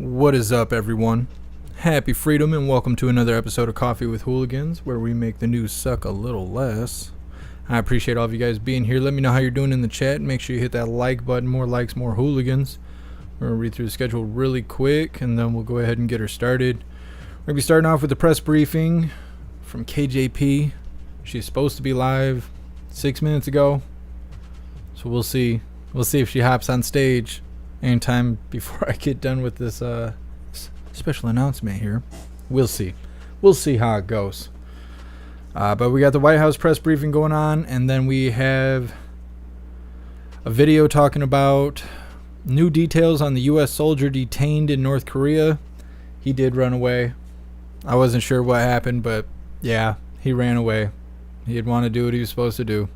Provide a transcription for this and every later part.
What is up, everyone? Happy freedom and welcome to another episode of Coffee with Hooligans, where we make the news suck a little less. I appreciate all of you guys being here. Let me know how you're doing in the chat. Make sure you hit that like button. More likes, more hooligans. We're going to read through the schedule really quick, and then we'll go ahead and get her started. We're going to be starting off with the press briefing from KJP. She's supposed to be live 6 minutes ago, so we'll see. We'll see if she hops on stage anytime before I get done with this special announcement here. We'll see. We'll see how it goes. But we got the White House Press Briefing going on, and then we have a video talking about new details on the U.S. soldier detained in North Korea. He did run away. I wasn't sure what happened, but yeah, he ran away. He didn't want to do what he was supposed to do.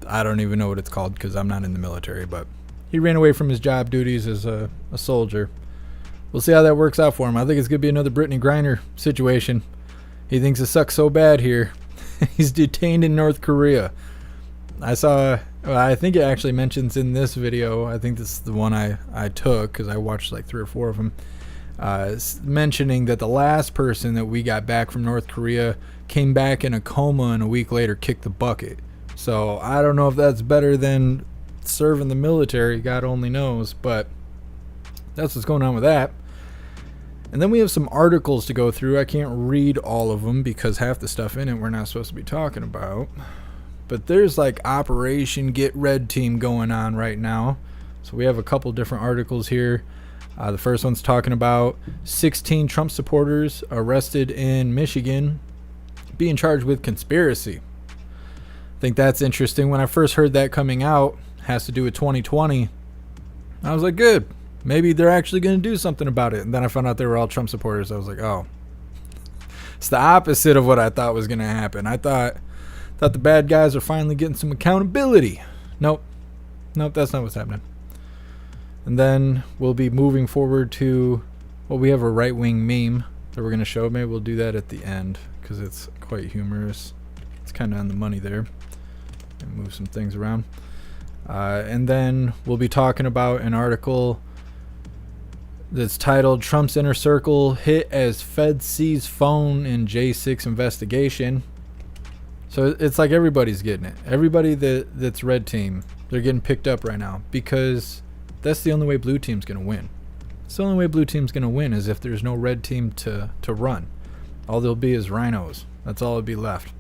I don't even know what it's called because I'm not in the military, but he ran away from his job duties as a soldier. We'll see how that works out for him. I think it's going to be another Brittany Griner situation. He thinks it sucks so bad here. He's detained in North Korea. I think it actually mentions in this video, I think this is the one I took because I watched like 3 or 4 of them, mentioning that the last person that we got back from North Korea came back in a coma and a week later kicked the bucket. So I don't know if that's better than serving the military, God only knows, but that's what's going on with that. And then we have some articles to go through. I can't read all of them because half the stuff in it we're not supposed to be talking about. But there's like Operation Get Red Team going on right now. So we have a couple different articles here. The first one's talking about 16 Trump supporters arrested in Michigan being charged with conspiracy. I think that's interesting. When I first heard that coming out, has to do with 2020, I was like, good. Maybe they're actually going to do something about it. And then I found out they were all Trump supporters. I was like, oh. It's the opposite of what I thought was going to happen. I thought the bad guys are finally getting some accountability. Nope, that's not what's happening. And then we'll be moving forward to, well, we have a right-wing meme that we're going to show. Maybe we'll do that at the end because it's quite humorous. It's kind of on the money there. And move some things around. And then we'll be talking about an article that's titled Trump's Inner Circle Hit as Fed Seize Phone in J6 Investigation. So it's like everybody's getting it. Everybody that's red team, they're getting picked up right now because that's the only way blue team's going to win. It's the only way blue team's going to win is if there's no red team to run. All there'll be is rhinos. That's all that'll be left.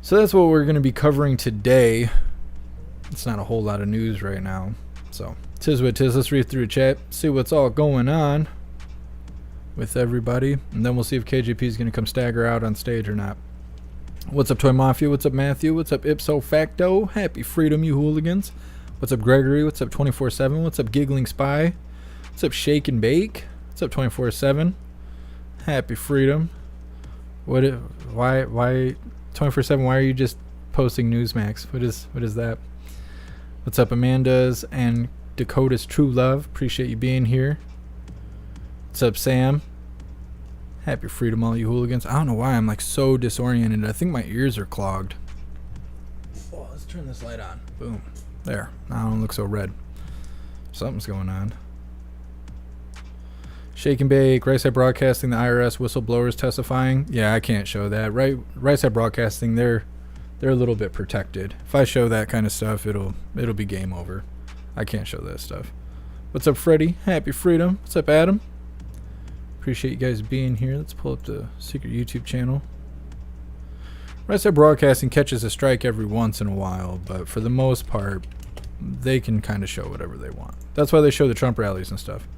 So that's what we're going to be covering today. It's not a whole lot of news right now. So, tis what tis. Let's read through the chat, see what's all going on with everybody, and then we'll see if KJP is going to come stagger out on stage or not. What's up, Toy Mafia? What's up, Matthew? What's up, Ipso Facto? Happy freedom, you hooligans. What's up, Gregory? What's up, 24/7? What's up, Giggling Spy? What's up, Shake and Bake? What's up, 24/7? Happy freedom. Why 24/7? Why are you just posting Newsmax? What is that? What's up, Amanda's and Dakota's True Love? Appreciate you being here. What's up, Sam? Happy freedom, all you hooligans. I don't know why I'm like so disoriented. I think my ears are clogged. Oh, let's turn this light on. Boom. There. Now I don't look so red. Something's going on. Shake and Bake. Right Side Broadcasting. The IRS whistleblowers testifying. Yeah, I can't show that. Right Side Broadcasting. They're a little bit protected. If I show that kind of stuff, it'll be game over. I can't show that stuff. What's up, Freddie? Happy freedom. What's up, Adam? Appreciate you guys being here. Let's pull up the secret YouTube channel. Right Side Broadcasting catches a strike every once in a while, but for the most part, they can kind of show whatever they want. That's why they show the Trump rallies and stuff.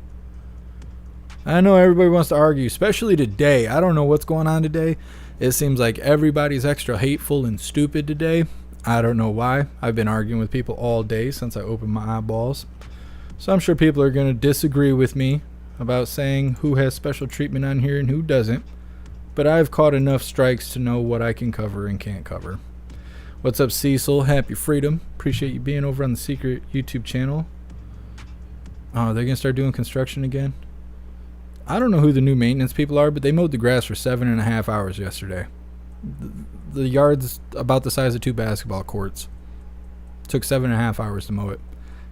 I know everybody wants to argue, especially today. I don't know what's going on today. It seems like everybody's extra hateful and stupid today. I don't know why. I've been arguing with people all day since I opened my eyeballs. So I'm sure people are going to disagree with me about saying who has special treatment on here and who doesn't. But I've caught enough strikes to know what I can cover and can't cover. What's up, Cecil? Happy freedom. Appreciate you being over on the secret YouTube channel. Oh, they're going to start doing construction again? I don't know who the new maintenance people are, but they mowed the grass for 7.5 hours yesterday. The yard's about the size of 2 basketball courts. Took 7.5 hours to mow it.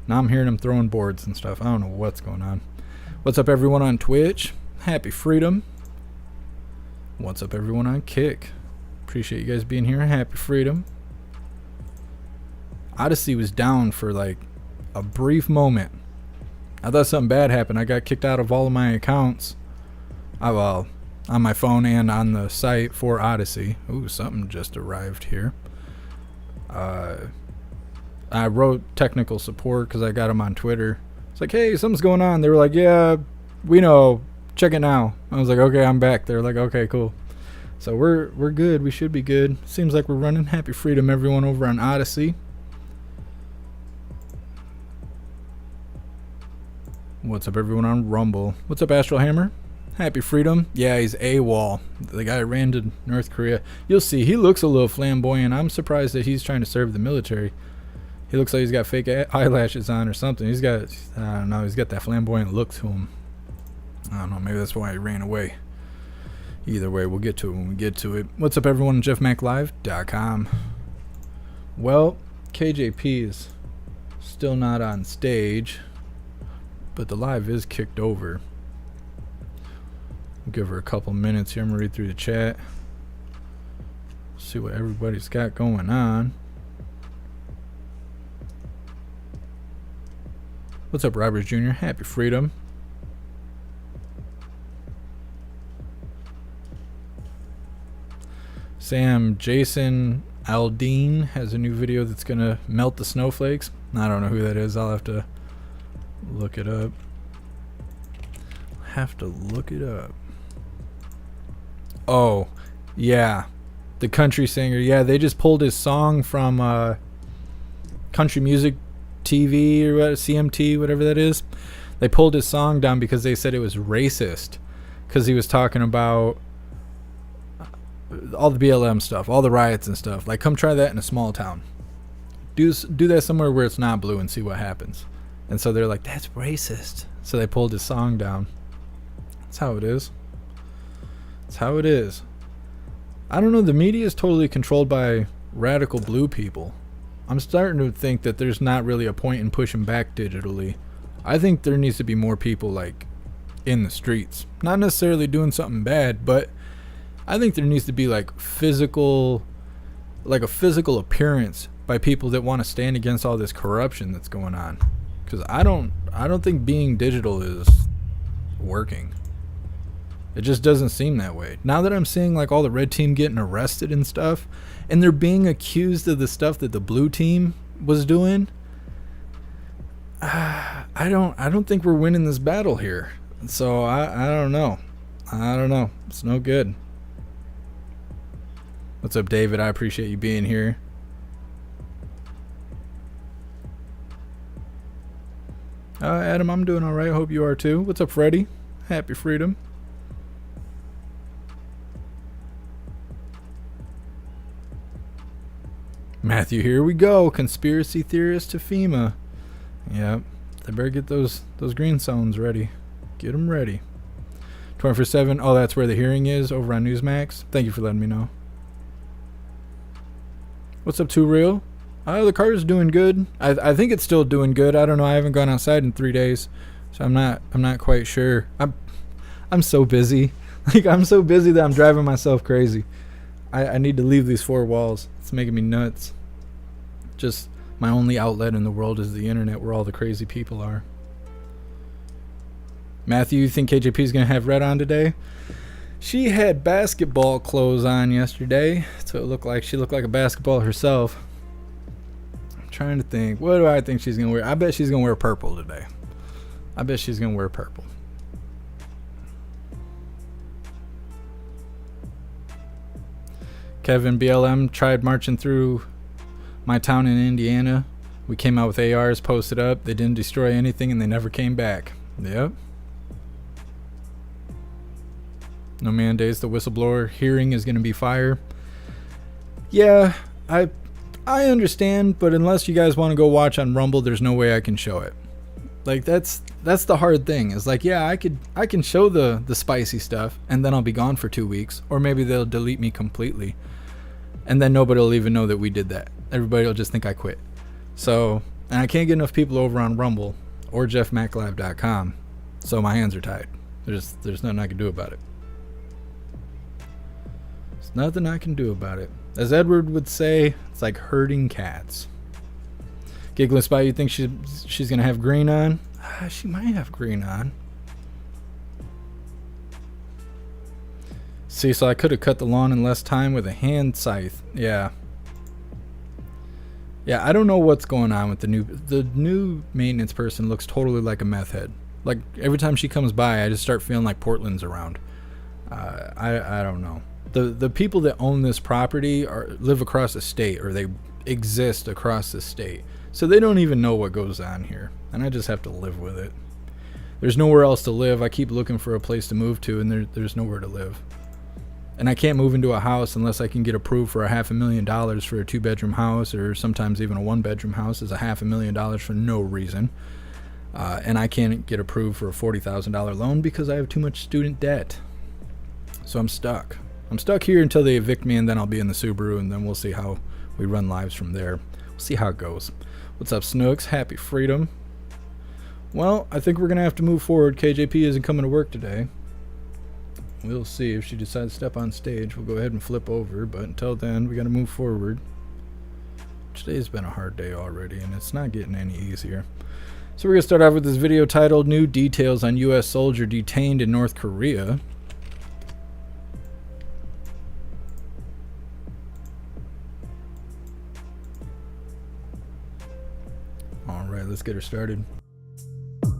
Now I'm hearing them throwing boards and stuff. I don't know what's going on. What's up, everyone on Twitch? Happy freedom. What's up, everyone on Kick? Appreciate you guys being here. Happy freedom. Odyssey was down for like a brief moment. I thought something bad happened. I got kicked out of all of my accounts. Well, on my phone and on the site for Odyssey. Ooh, something just arrived here. I wrote technical support because I got them on Twitter. It's like, hey, something's going on. They were like, yeah, we know. Check it now. I was like, okay, I'm back. They're like, okay, cool. So we're good. We should be good. Seems like we're running. Happy freedom, everyone over on Odyssey. What's up, everyone on Rumble? What's up, Astral Hammer? Happy freedom. Yeah, he's AWOL. The guy ran to North Korea. You'll see, he looks a little flamboyant. I'm surprised that he's trying to serve the military. He looks like he's got fake eyelashes on or something. He's got, I don't know, he's got that flamboyant look to him. I don't know, maybe that's why he ran away. Either way, we'll get to it when we get to it. What's up, everyone? JeffMacLive.com. Well, KJP is still not on stage, but the live is kicked over. I'll give her a couple minutes here. I'm going to read through the chat. See what everybody's got going on. What's up, Roberts Jr.? Happy freedom. Jason Aldean has a new video that's going to melt the snowflakes. I don't know who that is. I'll have to look it up. Oh, yeah. The country singer. Yeah, they just pulled his song from Country Music TV or what, CMT, whatever that is. They pulled his song down because they said it was racist. Because he was talking about all the BLM stuff, all the riots and stuff. Like, come try that in a small town. Do that somewhere where it's not blue and see what happens. And so they're like, that's racist. So they pulled his song down. That's how it is. That's how it is. I don't know. The media is totally controlled by radical blue people. I'm starting to think that there's not really a point in pushing back digitally. I think there needs to be more people like in the streets. Not necessarily doing something bad, but I think there needs to be like a physical appearance by people that want to stand against all this corruption that's going on. Because I don't think being digital is working. It just doesn't seem that way. Now that I'm seeing like all the red team getting arrested and stuff, and they're being accused of the stuff that the blue team was doing, I don't think we're winning this battle here. So I don't know. It's no good. What's up, David? I appreciate you being here. Adam, I'm doing all right. Hope you are too. What's up, Freddie? Happy freedom. Matthew, here we go. Conspiracy theorist to FEMA. Yep. They better get those green zones ready. Get them ready. 24/7. Oh, that's where the hearing is, over on Newsmax. Thank you for letting me know. What's up, Too Real? The car's doing good. I think it's still doing good. I don't know. I haven't gone outside in 3 days, so I'm not quite sure. I'm so busy. Like, I'm so busy that I'm driving myself crazy. I need to leave these four walls. It's making me nuts. Just my only outlet in the world is the internet, where all the crazy people are. Matthew, you think KJP is going to have red on today? She had basketball clothes on yesterday. That's what it looked like. She looked like a basketball herself. I'm trying to think. What do I think she's going to wear? I bet she's going to wear purple today. I bet she's going to wear purple. Kevin, BLM tried marching through my town in Indiana. We came out with ARs posted up. They didn't destroy anything, and they never came back. Yep. No mandates. The whistleblower hearing is going to be fire. Yeah, I understand, but unless you guys want to go watch on Rumble, there's no way I can show it. Like, that's the hard thing. Is like, yeah, I can show the spicy stuff, and then I'll be gone for 2 weeks, or maybe they'll delete me completely, and then nobody will even know that we did that. Everybody will just think I quit. So, and I can't get enough people over on Rumble or jeffmaclive.com So my hands are tied. There's nothing I can do about it. There's nothing I can do about it. As Edward would say, it's like herding cats. Giggling Spy, you think she's gonna have green on? She might have green on. See, so I could have cut the lawn in less time with a hand scythe. Yeah. Yeah, I don't know what's going on with the new maintenance person. Looks totally like a meth head. Like every time she comes by, I just start feeling like Portland's around. I don't know. The people that own this property live across the state, or they exist across the state. So they don't even know what goes on here. And I just have to live with it. There's nowhere else to live. I keep looking for a place to move to, and there's nowhere to live. And I can't move into a house unless I can get approved for $500,000 for a 2-bedroom house, or sometimes even a 1-bedroom house is $500,000 for no reason. And I can't get approved for a $40,000 loan because I have too much student debt. So I'm stuck. I'm stuck here until they evict me, and then I'll be in the Subaru, and then we'll see how we run lives from there. We'll see how it goes. What's up, Snooks? Happy freedom. Well, I think we're going to have to move forward. KJP isn't coming to work today. We'll see if she decides to step on stage. We'll go ahead and flip over, but until then, we got to move forward. Today's been a hard day already, and it's not getting any easier. So we're going to start off with this video titled New Details on U.S. Soldier Detained in North Korea. Alright, let's get her started.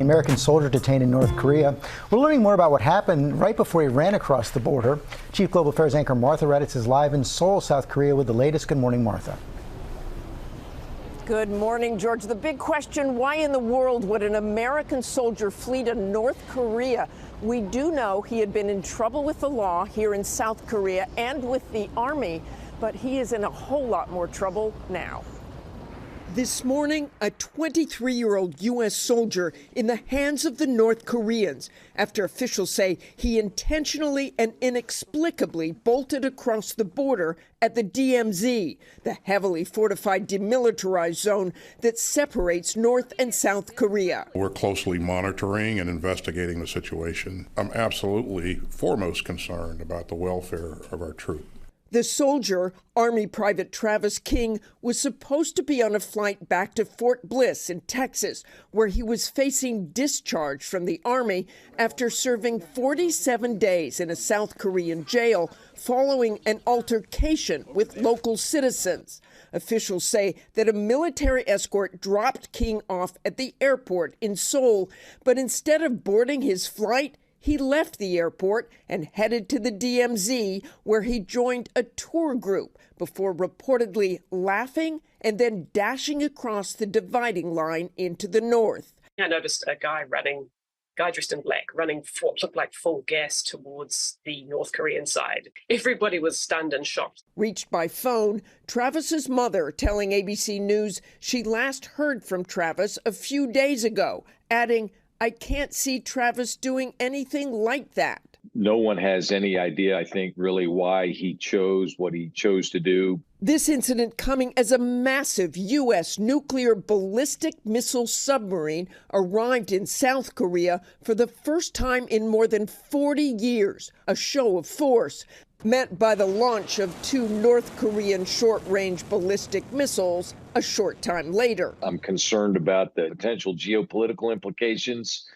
American soldier detained in North Korea. We're learning more about what happened right before he ran across the border. Chief Global Affairs anchor Martha Raddatz is live in Seoul, South Korea with the latest. Good morning, Martha. Good morning, George. The big question, why in the world would an American soldier flee to North Korea? We do know he had been in trouble with the law here in South Korea and with the Army, but he is in a whole lot more trouble now. This morning, a 23-year-old U.S. soldier in the hands of the North Koreans after officials say he intentionally and inexplicably bolted across the border at the DMZ, the heavily fortified demilitarized zone that separates North and South Korea. We're closely monitoring and investigating the situation. I'm absolutely foremost concerned about the welfare of our troops. The soldier, Army Private Travis King, was supposed to be on a flight back to Fort Bliss in Texas, where he was facing discharge from the Army after serving 47 days in a South Korean jail following an altercation with local citizens. Officials say that a military escort dropped King off at the airport in Seoul, but instead of boarding his flight, he left the airport and headed to the DMZ, where he joined a tour group before reportedly laughing and then dashing across the dividing line into the north. I noticed a guy dressed in black, running what looked like full gas towards the North Korean side. Everybody was stunned and shocked. Reached by phone, Travis's mother telling ABC News she last heard from Travis a few days ago, adding, "I can't see Travis doing anything like that." No one has any idea, I think, really why he chose what he chose to do. This incident coming as a massive U.S. nuclear ballistic missile submarine arrived in South Korea for the first time in more than 40 years, a show of force met by the launch of 2 North Korean short-range ballistic missiles a short time later. I'm concerned about the potential geopolitical implications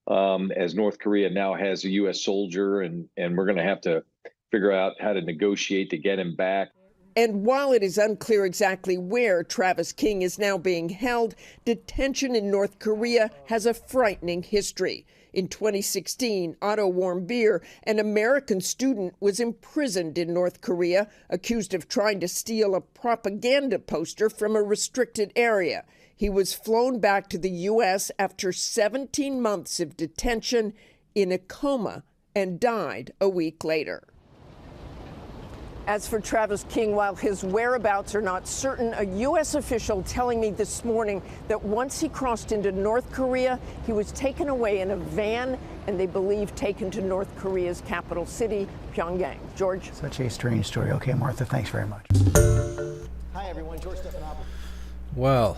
as North Korea now has a U.S. soldier, and we're going to have to figure out how to negotiate to get him back. And while it is unclear exactly where Travis King is now being held, detention in North Korea has a frightening history. In 2016, Otto Warmbier, an American student, was imprisoned in North Korea, accused of trying to steal a propaganda poster from a restricted area. He was flown back to the U.S. after 17 months of detention in a coma and died a week later. As for Travis King, while his whereabouts are not certain, a U.S. official telling me this morning that once he crossed into North Korea, he was taken away in a van and they believe taken to North Korea's capital city, Pyongyang. George? Such a strange story. Okay, Martha, thanks very much. Hi, everyone. George Stephanopoulos. Well,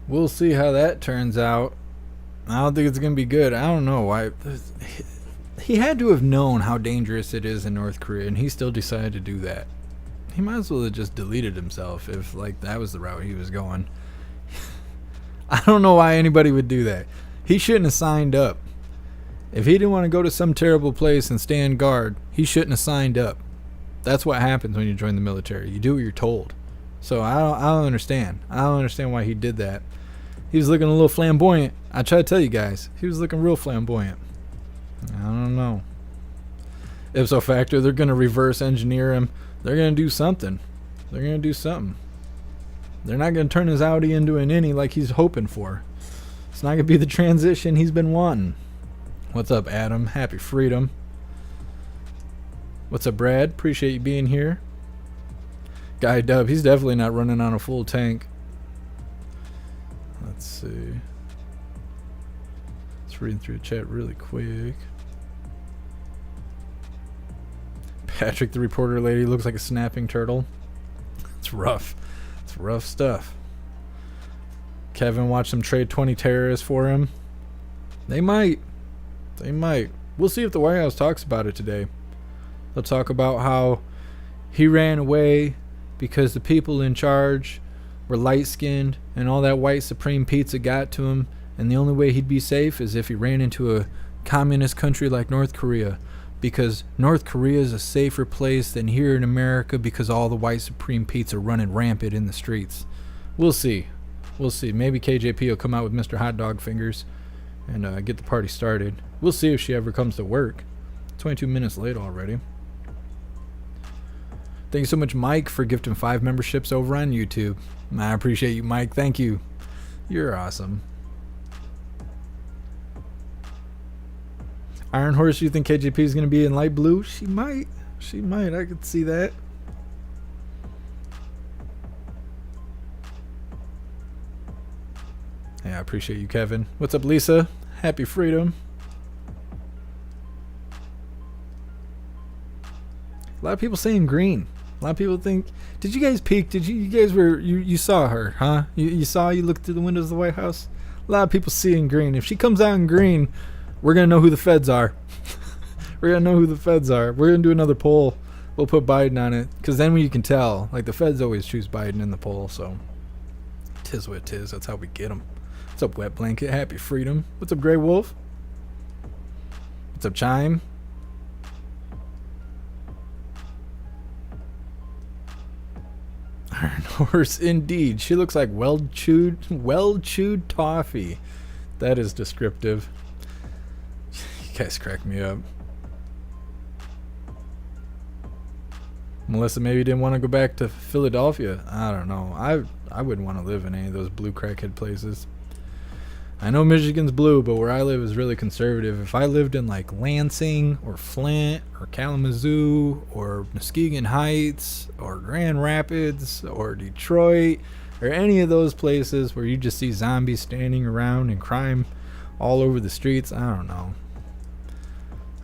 we'll see how that turns out. I don't think it's going to be good. I don't know why. He had to have known how dangerous it is in North Korea, and he still decided to do that. He might as well have just deleted himself if, like, that was the route he was going. I don't know why anybody would do that. He shouldn't have signed up. If he didn't want to go to some terrible place and stand guard, he shouldn't have signed up. That's what happens when you join the military. You do what you're told. So I don't understand. I don't understand why he did that. He was looking a little flamboyant. I try to tell you guys, he was looking real flamboyant. I don't know. Ipso facto, they're going to reverse engineer him. They're going to do something. They're going to do something. They're not going to turn his Audi into an innie like he's hoping for. It's not going to be the transition he's been wanting. What's up, Adam? Happy freedom. What's up, Brad? Appreciate you being here. Guy Dub, he's definitely not running on a full tank. Let's see. Let's read through the chat really quick. Patrick, the reporter lady, looks like a snapping turtle. It's rough. It's rough stuff. Kevin, watch them trade 20 terrorists for him. They might. They might. We'll see if the White House talks about it today. They'll talk about how he ran away because the people in charge were light-skinned and all that white supreme pizza got to him, and the only way he'd be safe is if he ran into a communist country like North Korea, because North Korea is a safer place than here in America because all the white supreme pizza running rampant in the streets. We'll see. We'll see. Maybe KJP will come out with Mr. Hot Dog Fingers and get the party started. We'll see if she ever comes to work. 22 minutes late already. Thank you so much, Mike, for gifting 5 memberships over on YouTube. I appreciate you, Mike. Thank you. You're awesome. Iron Horse, you think KJP is going to be in light blue? She might. She might. I could see that. Yeah, I appreciate you, Kevin. What's up, Lisa? Happy freedom. A lot of people saying green. A lot of people think. Did you guys peek? Did you guys were you saw her, huh? You looked through the windows of the White House. A lot of people seeing green. If she comes out in green, we're gonna know who the feds are. We're gonna know who the feds are. We're gonna do another poll. We'll put Biden on it, because then you can tell. Like, the feds always choose Biden in the poll, so tis what tis. That's how we get them. What's up, Wet Blanket? Happy freedom. What's up, Grey Wolf? What's up, Chime? Iron Horse, indeed. She looks like well-chewed toffee. That is descriptive. You guys crack me up. Melissa maybe didn't want to go back to Philadelphia. I don't know. I wouldn't want to live in any of those blue crackhead places. I know Michigan's blue, but where I live is really conservative. If I lived in like Lansing or Flint or Kalamazoo or Muskegon Heights or Grand Rapids or Detroit or any of those places where you just see zombies standing around and crime all over the streets, I don't know.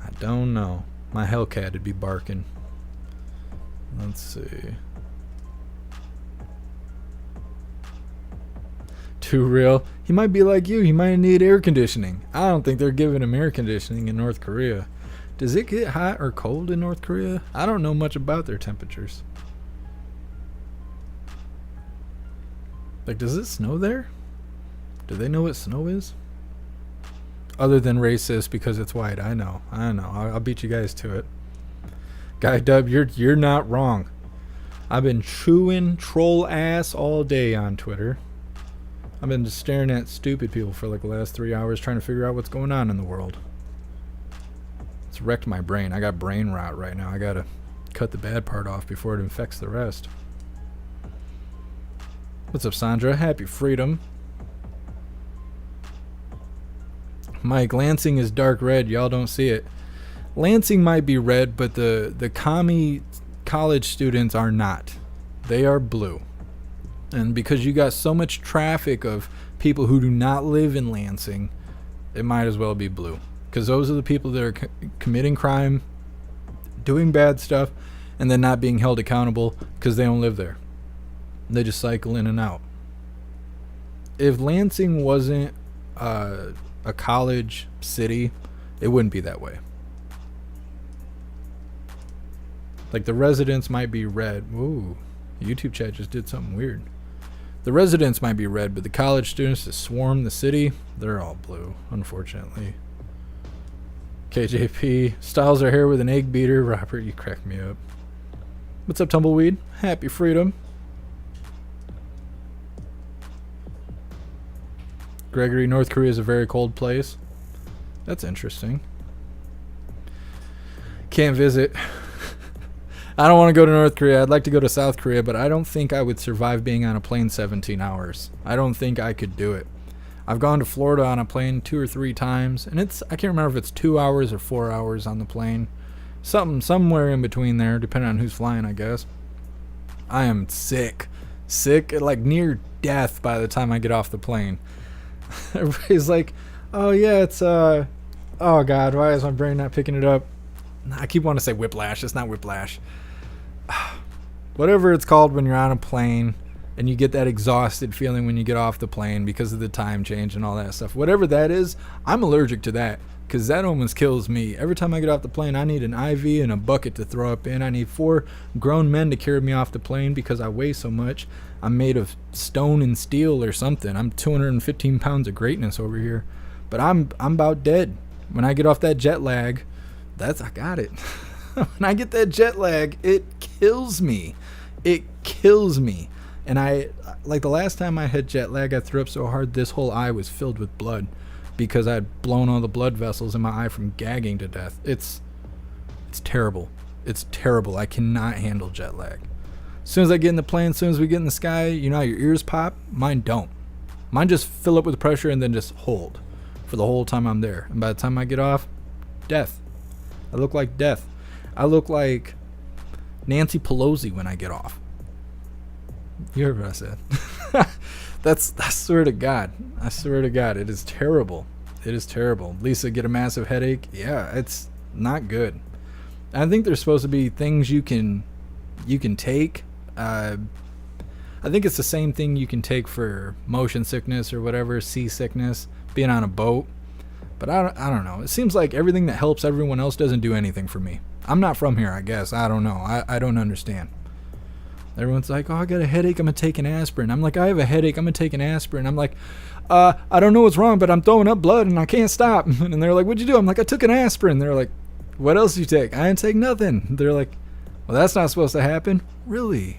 I don't know. My Hellcat would be barking. Let's see. Too real. He might be like you. He might need air conditioning. I don't think they're giving him air conditioning in North Korea. Does it get hot or cold in North Korea? I don't know much about their temperatures. Like, does it snow there? Do they know what snow is? Other than racist because it's white. I know. I'll beat you guys to it. Guy Dub, you're not wrong. I've been chewing troll ass all day on Twitter. I've been just staring at stupid people for like the last 3 hours trying to figure out what's going on in the world. It's wrecked my brain. I got brain rot right now. I gotta cut the bad part off before it infects the rest. What's up, Sandra? Happy freedom. Mike, Lansing is dark red. Y'all don't see it. Lansing might be red, but the commie college students are not. They are blue. And because you got so much traffic of people who do not live in Lansing, it might as well be blue. Because those are the people that are committing crime, doing bad stuff, and then not being held accountable because they don't live there. They just cycle in and out. If Lansing wasn't a college city, it wouldn't be that way. Like, the residents might be red. Ooh, YouTube chat just did something weird. The residents might be red, but the college students that swarm the city, they're all blue, unfortunately. KJP, styles her hair with an egg beater. Robert, you crack me up. What's up, Tumbleweed? Happy freedom. Gregory, North Korea is a very cold place. That's interesting. Can't visit. I don't want to go to North Korea. I'd like to go to South Korea, but I don't think I would survive being on a plane 17 hours. I don't think I could do it. I've gone to Florida on a plane 2 or 3 times, and I can't remember if it's 2 hours or 4 hours on the plane. Somewhere in between there, depending on who's flying, I guess. I am sick, like near death by the time I get off the plane. Everybody's like, oh yeah, it's oh god, why is my brain not picking it up? I keep wanting to say whiplash. It's not whiplash. Whatever it's called when you're on a plane and you get that exhausted feeling when you get off the plane because of the time change and all that stuff. Whatever that is, I'm allergic to that because that almost kills me. Every time I get off the plane, I need an IV and a bucket to throw up in. I need 4 grown men to carry me off the plane because I weigh so much. I'm made of stone and steel or something. I'm 215 pounds of greatness over here. But I'm about dead. When I get off that jet lag, I got it. When I get that jet lag, it kills me. It kills me. And like the last time I had jet lag, I threw up so hard this whole eye was filled with blood because I had blown all the blood vessels in my eye from gagging to death. It's terrible. It's terrible. I cannot handle jet lag. As soon as I get in the plane, as soon as we get in the sky, you know how your ears pop? Mine don't. Mine just fill up with pressure and then just hold for the whole time I'm there. And by the time I get off, death. I look like death. I look like Nancy Pelosi when I get off. You heard what I said. I swear to God. I swear to God. It is terrible. It is terrible. Lisa, get a massive headache? Yeah, it's not good. I think there's supposed to be things you can take. I think it's the same thing you can take for motion sickness or whatever, seasickness, being on a boat. But I don't know. It seems like everything that helps everyone else doesn't do anything for me. I'm not from here, I guess. I don't know. I don't understand. Everyone's like, oh, I got a headache. I'm going to take an aspirin. I'm like, I have a headache. I'm going to take an aspirin. I'm like, I don't know what's wrong, but I'm throwing up blood and I can't stop. And they're like, what'd you do? I'm like, I took an aspirin. They're like, what else did you take? I didn't take nothing. They're like, well, that's not supposed to happen. Really?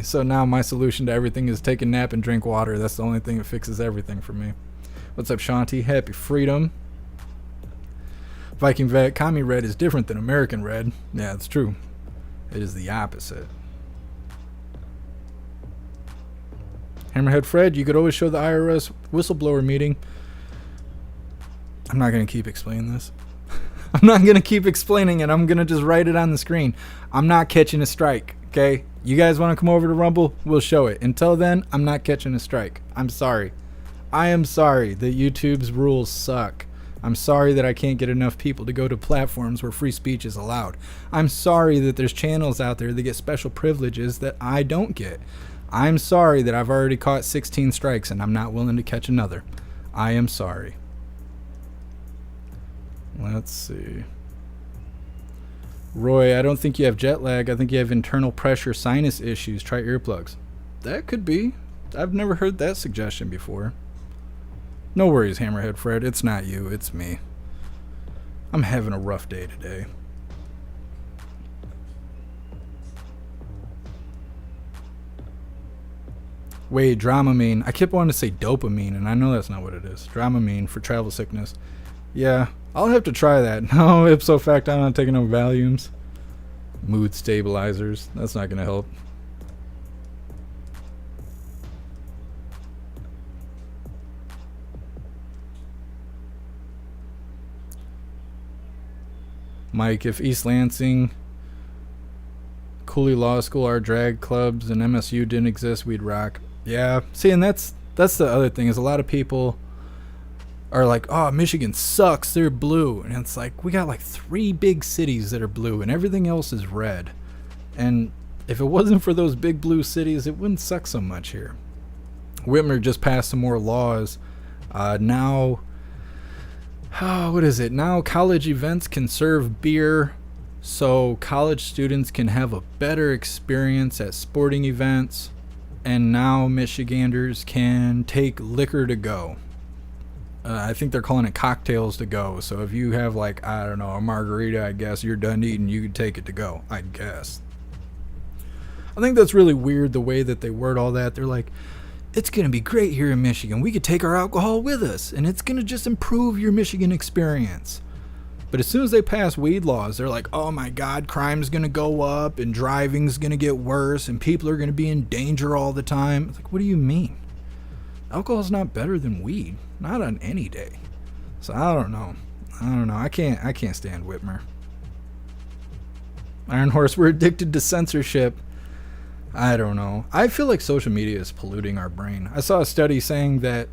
So now my solution to everything is take a nap and drink water. That's the only thing that fixes everything for me. What's up, Shanti? Happy freedom. Viking Vet, Commie Red is different than American Red. Yeah, it's true. It is the opposite. Hammerhead Fred, you could always show the IRS whistleblower meeting. I'm not going to keep explaining this. I'm not going to keep explaining it. I'm going to just write it on the screen. I'm not catching a strike, okay? You guys want to come over to Rumble? We'll show it. Until then, I'm not catching a strike. I'm sorry. I am sorry that YouTube's rules suck. I'm sorry that I can't get enough people to go to platforms where free speech is allowed. I'm sorry that there's channels out there that get special privileges that I don't get. I'm sorry that I've already caught 16 strikes and I'm not willing to catch another. I am sorry. Let's see. Roy, I don't think you have jet lag. I think you have internal pressure sinus issues. Try earplugs. That could be. I've never heard that suggestion before. No worries, Hammerhead Fred. It's not you. It's me. I'm having a rough day today. Wait, Dramamine. I kept wanting to say dopamine, and I know that's not what it is. Dramamine for travel sickness. Yeah, I'll have to try that. No, ipso facto, I'm not taking no Valiums. Mood stabilizers. That's not going to help. Mike, if East Lansing, Cooley Law School, our drag clubs, and MSU didn't exist, we'd rock. Yeah, see, and that's the other thing, is a lot of people are like, oh, Michigan sucks, they're blue. And it's like, we got like 3 big cities that are blue, and everything else is red. And if it wasn't for those big blue cities, it wouldn't suck so much here. Whitmer just passed some more laws. Now, what is it? Now college events can serve beer, so college students can have a better experience at sporting events. And now Michiganders can take liquor to go. I think they're calling it cocktails to go. So if you have, like, I don't know, a margarita, I guess you're done eating, you can take it to go, I guess. I think that's really weird, the way that they word all that. They're like, it's going to be great here in Michigan. We could take our alcohol with us, and it's going to just improve your Michigan experience. But as soon as they pass weed laws, they're like, oh my God, crime's going to go up, and driving's going to get worse, and people are going to be in danger all the time. It's like, what do you mean? Alcohol's not better than weed. Not on any day. So I don't know. I can't stand Whitmer. Iron Horse, we're addicted to censorship. I don't know. I feel like social media is polluting our brain. I saw a study saying that,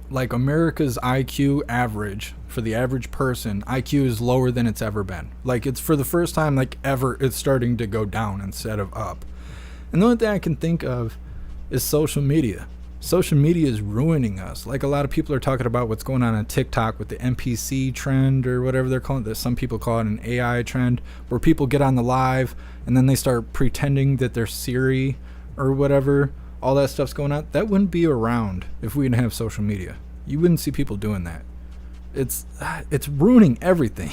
like, America's IQ average, for the average person, IQ is lower than it's ever been. Like, it's for the first time, like, ever, it's starting to go down instead of up. And the only thing I can think of is social media. Social media is ruining us. Like, a lot of people are talking about what's going on TikTok with the NPC trend, or whatever they're calling it. Some people call it an AI trend, where people get on the live and then they start pretending that they're Siri or whatever. All that stuff's going on. That wouldn't be around if we didn't have social media. You wouldn't see people doing that. It's ruining everything.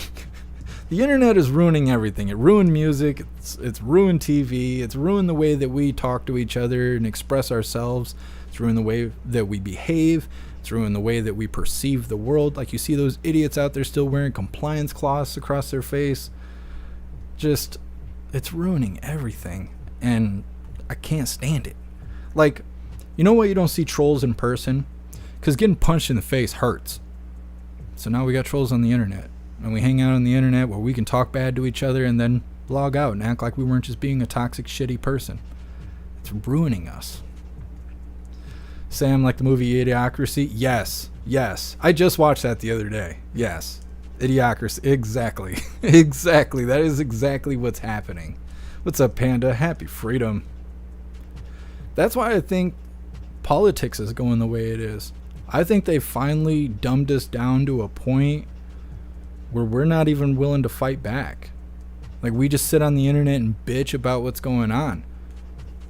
The internet is ruining everything. It ruined music. It's ruined TV. It's ruined the way that we talk to each other and express ourselves. It's ruined the way that we behave. It's ruined the way that we perceive the world. Like, you see those idiots out there still wearing compliance cloths across their face. Just, it's ruining everything. And I can't stand it. Like, you know why you don't see trolls in person? Because getting punched in the face hurts. So now we got trolls on the internet. And we hang out on the internet where we can talk bad to each other and then log out and act like we weren't just being a toxic, shitty person. It's ruining us. Sam, like the movie Idiocracy? Yes. I just watched that the other day. Yes. Idiocracy. Exactly. Exactly. That is exactly what's happening. What's up, Panda? Happy freedom. That's why I think politics is going the way it is. I think they finally dumbed us down to a point where we're not even willing to fight back. Like, we just sit on the internet and bitch about what's going on.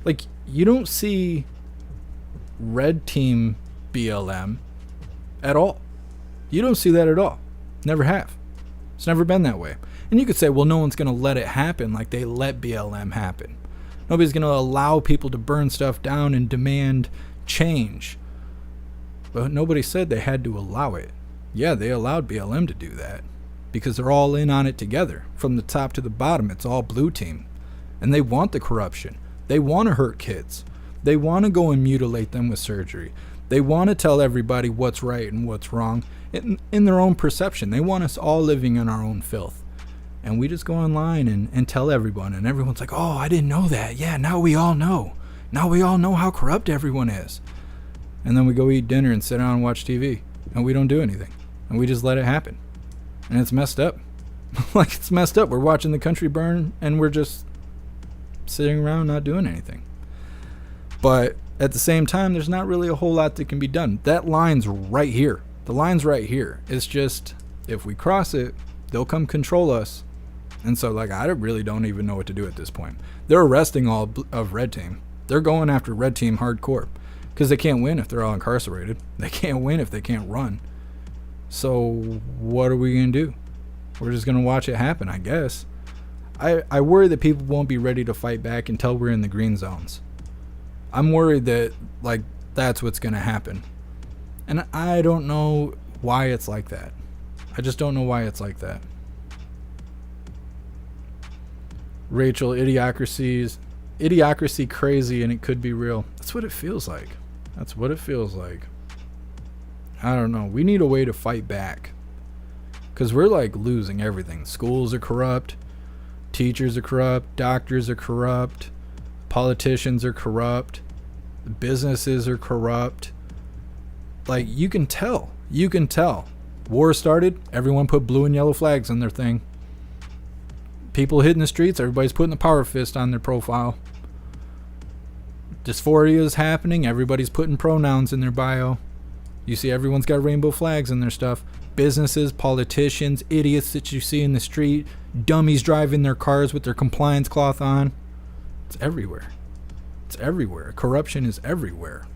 Like, you don't see red team BLM at all. You don't see that at all. Never have. It's never been that way. And you could say, well, no one's going to let it happen like they let BLM happen. Nobody's going to allow people to burn stuff down and demand change. But nobody said they had to allow it. Yeah, they allowed BLM to do that because they're all in on it together. From the top to the bottom, it's all blue team. And they want the corruption. They want to hurt kids. They want to go and mutilate them with surgery. They want to tell everybody what's right and what's wrong in their own perception. They want us all living in our own filth. And we just go online and tell everyone. And everyone's like, oh, I didn't know that. Yeah, now we all know. Now we all know how corrupt everyone is. And then we go eat dinner and sit down and watch TV. And we don't do anything. And we just let it happen. And it's messed up. Like, it's messed up. We're watching the country burn and we're just sitting around not doing anything. But at the same time, there's not really a whole lot that can be done. That line's right here. The line's right here. It's just, if we cross it, they'll come control us. And so, like, I really don't even know what to do at this point. They're arresting all of Red Team. They're going after Red Team hardcore. Because they can't win if they're all incarcerated. They can't win if they can't run. So what are we going to do? We're just going to watch it happen, I guess. I worry that people won't be ready to fight back until we're in the green zones. I'm worried that, like, that's what's going to happen. And I don't know why it's like that. I just don't know why it's like that. Rachel, idiocracy crazy and it could be real. That's what it feels like. That's what it feels like. I don't know. We need a way to fight back. Because we're, like, losing everything. Schools are corrupt. Teachers are corrupt. Doctors are corrupt. Politicians are corrupt. Businesses are corrupt. Like, you can tell. You can tell. War started. Everyone put blue and yellow flags on their thing. People hitting the streets. Everybody's putting the power fist on their profile. Dysphoria is happening. Everybody's putting pronouns in their bio. You see everyone's got rainbow flags in their stuff. businesses, politicians, idiots that you see in the street, dummies driving their cars with their compliance cloth on. It's everywhere. It's everywhere. Corruption is everywhere.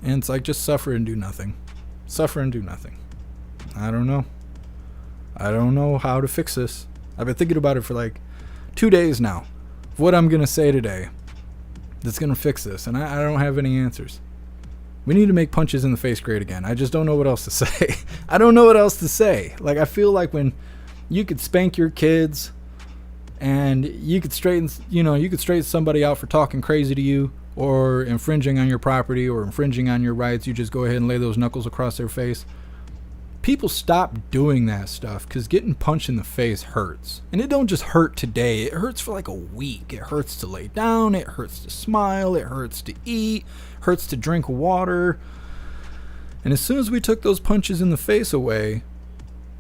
And it's like, just suffer and do nothing. Suffer and do nothing. I don't know. I don't know how to fix this. I've been thinking about it for like 2 days now. What I'm going to say today that's going to fix this. And I don't have any answers. We need to make punches in the face great again. I just don't know what else to say. I don't know what else to say. Like, I feel like when you could spank your kids and you could straighten somebody out for talking crazy to you or infringing on your property or infringing on your rights, you just go ahead and lay those knuckles across their face. People stop doing that stuff because getting punched in the face hurts. And it don't just hurt today. It hurts for like a week. It hurts to lay down. It hurts to smile. It hurts to eat. Hurts to drink water. And as soon as we took those punches in the face away,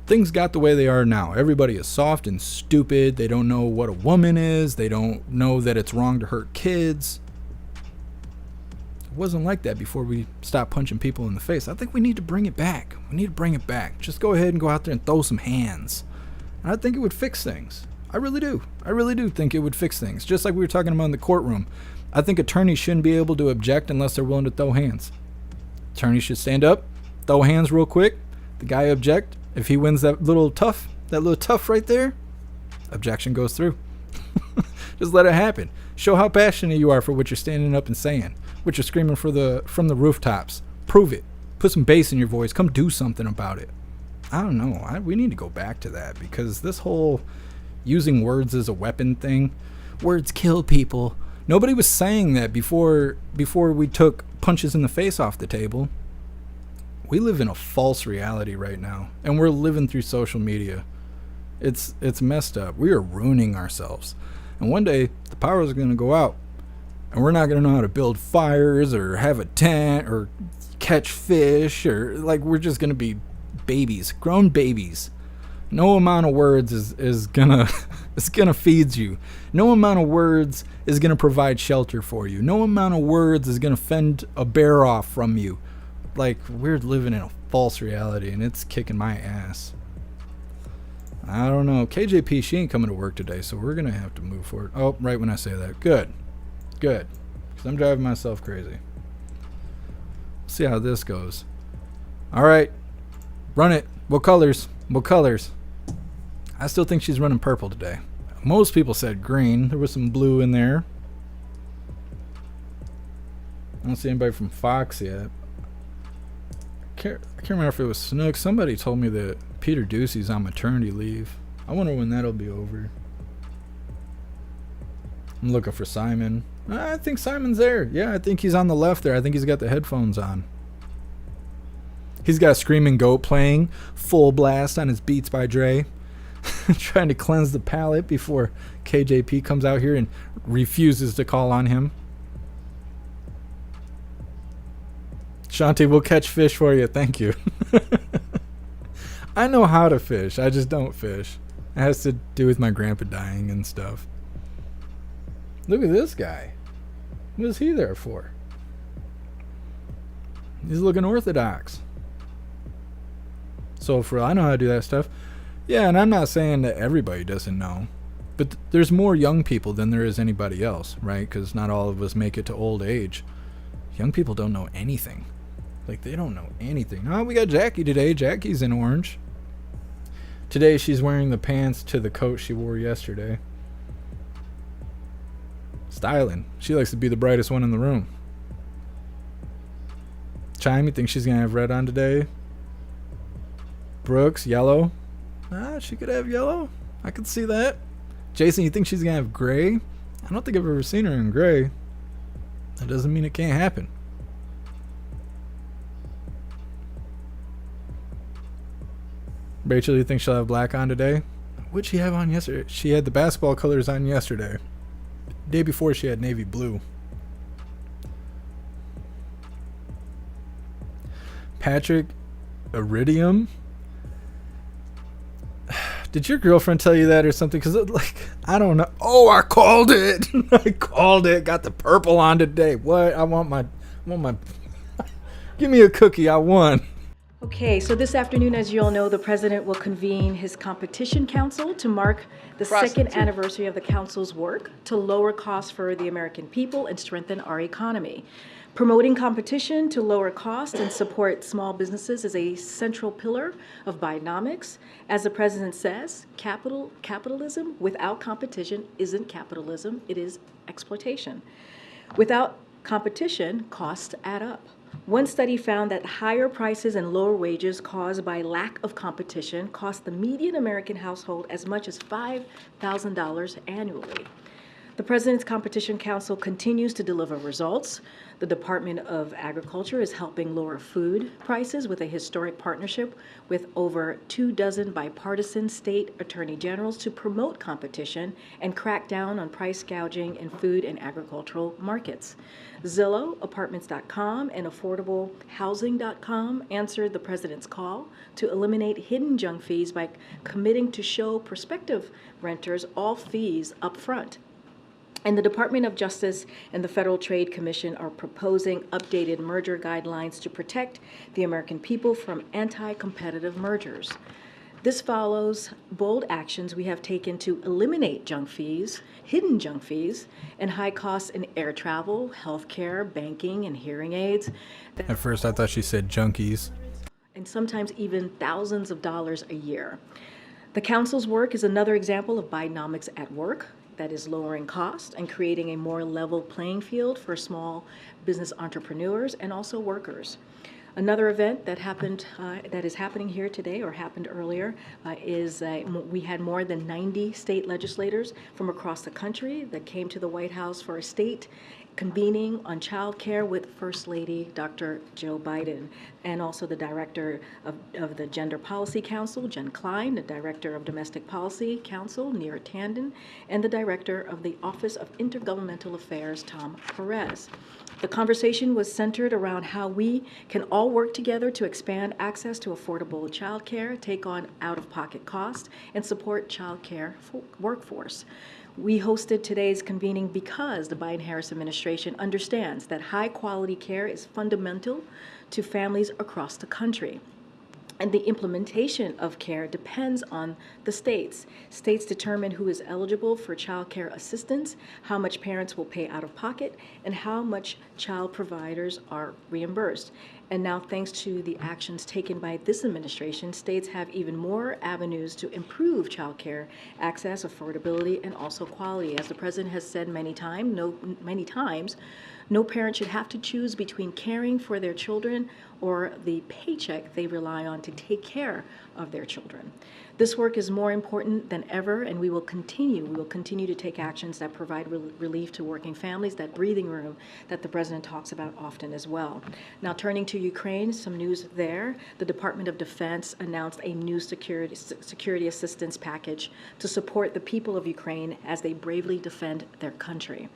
things got the way they are now. Everybody is soft and stupid. They don't know what a woman is. They don't know that it's wrong to hurt kids. It wasn't like that before we stopped punching people in the face. I think we need to bring it back. We need to bring it back. Just go ahead and go out there and throw some hands. And I think it would fix things. I really do. I really do think it would fix things. Just like we were talking about in the courtroom. I think attorneys shouldn't be able to object unless they're willing to throw hands. Attorneys should stand up, throw hands real quick. The guy object. If he wins that little tough right there, objection goes through. Just let it happen. Show how passionate you are for what you're standing up and saying, what you're screaming from the rooftops. Prove it. Put some bass in your voice. Come do something about it. I don't know. We need to go back to that because this whole using words as a weapon thing, words kill people. Nobody was saying that before we took punches in the face off the table. We live in a false reality right now, and we're living through social media. It's messed up. We are ruining ourselves. And one day, the power is going to go out, and we're not going to know how to build fires or have a tent or catch fish, or like we're just going to be babies, grown babies. No amount of words is gonna feed you. No amount of words is gonna provide shelter for you. No amount of words is gonna fend a bear off from you. Like, we're living in a false reality, and it's kicking my ass. I don't know. KJP, she ain't coming to work today, so we're gonna have to move forward. Oh, right when I say that. Good. Because I'm driving myself crazy. See how this goes. All right, run it. What colors? I still think she's running purple today. Most people said green. There was some blue in there. I don't see anybody from Fox yet. I can't remember if it was Snook. Somebody told me that Peter Doocy's on maternity leave. I wonder when that'll be over. I'm looking for Simon. I think Simon's there. Yeah, I think he's on the left there. I think he's got the headphones on. He's got Screaming Goat playing full blast on his Beats by Dre. Trying to cleanse the palate before KJP comes out here and refuses to call on him. Shanti, we'll catch fish for you. Thank you. I know how to fish. I just don't fish. It has to do with my grandpa dying and stuff. Look at this guy. What is he there for? He's looking orthodox. So for I know how to do that stuff. Yeah, and I'm not saying that everybody doesn't know. But there's more young people than there is anybody else, right? Because not all of us make it to old age. Young people don't know anything. Like, they don't know anything. Oh, we got Jacqui today. Jacqui's in orange. Today she's wearing the pants to the coat she wore yesterday. Styling. She likes to be the brightest one in the room. Chime, you think she's going to have red on today? Brooks, yellow. She could have yellow. I could see that. Jason, you think she's going to have gray? I don't think I've ever seen her in gray. That doesn't mean it can't happen. Rachel, you think she'll have black on today? What'd she have on yesterday? She had the basketball colors on yesterday. Day before she had navy blue. Patrick Iridium? Did your girlfriend tell you that or something? Because, like, I don't know. Oh, I called it. I called it. Got the purple on today. What? I want my... Give me a cookie. I won. Okay, so this afternoon, as you all know, the president will convene his competition council to mark the second anniversary of the council's work to lower costs for the American people and strengthen our economy. Promoting competition to lower costs and support small businesses is a central pillar of Bidenomics. As the president says, capitalism without competition isn't capitalism, it is exploitation. Without competition, costs add up. One study found that higher prices and lower wages caused by lack of competition cost the median American household as much as $5,000 annually. The President's Competition Council continues to deliver results. The Department of Agriculture is helping lower food prices with a historic partnership with over 24 bipartisan state attorney generals to promote competition and crack down on price gouging in food and agricultural markets. Zillow, Apartments.com, and AffordableHousing.com answered the President's call to eliminate hidden junk fees by committing to show prospective renters all fees up front. And the Department of Justice and the Federal Trade Commission are proposing updated merger guidelines to protect the American people from anti-competitive mergers. This follows bold actions we have taken to eliminate junk fees, hidden junk fees, and high costs in air travel, healthcare, banking, and hearing aids. At first, I thought she said junkies. And sometimes even thousands of dollars a year. The council's work is another example of Bidenomics at work. That is lowering costs and creating a more level playing field for small business entrepreneurs and also workers. Another event that happened, that is happening here today or happened earlier, is we had more than 90 state legislators from across the country that came to the White House for a state convening on child care with First Lady Dr. Joe Biden, and also the Director of the Gender Policy Council, Jen Klein, the Director of Domestic Policy Council, Neera Tanden, and the Director of the Office of Intergovernmental Affairs, Tom Perez. The conversation was centered around how we can all work together to expand access to affordable child care, take on out-of-pocket costs, and support child care workforce. We hosted today's convening because the Biden-Harris administration understands that high-quality care is fundamental to families across the country. And the implementation of care depends on the states. States determine who is eligible for child care assistance, how much parents will pay out of pocket, and how much child providers are reimbursed. And now, thanks to the actions taken by this administration, states have even more avenues to improve child care access, affordability, and also quality. As the president has said many times, no parent should have to choose between caring for their children or the paycheck they rely on to take care of their children. This work is more important than ever, and we will continue to take actions that provide relief to working families, that breathing room that the president talks about often as well. Now, turning to Ukraine, some news there. The Department of Defense announced a new security assistance package to support the people of Ukraine as they bravely defend their country.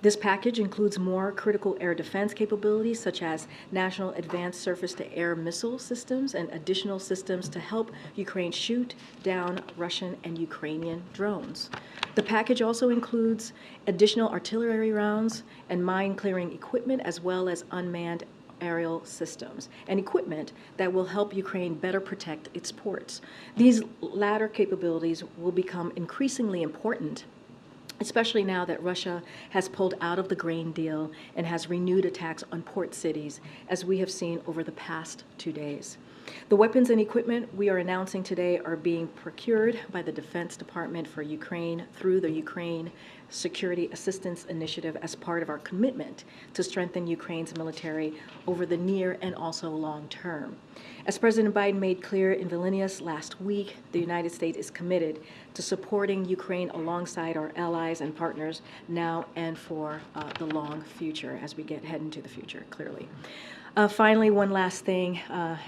This package includes more critical air defense capabilities, such as National Advanced Surface-to-Air Missile Systems and additional systems to help Ukraine shoot down Russian and Ukrainian drones. The package also includes additional artillery rounds and mine-clearing equipment, as well as unmanned aerial systems and equipment that will help Ukraine better protect its ports. These latter capabilities will become increasingly important, especially now that Russia has pulled out of the grain deal and has renewed attacks on port cities, as we have seen over the past 2 days. The weapons and equipment we are announcing today are being procured by the Defense Department for Ukraine through the Ukraine Security Assistance Initiative as part of our commitment to strengthen Ukraine's military over the near and also long term. As President Biden made clear in Vilnius last week, the United States is committed to supporting Ukraine alongside our allies and partners now and for the long future as we head into the future, clearly. Finally, one last thing.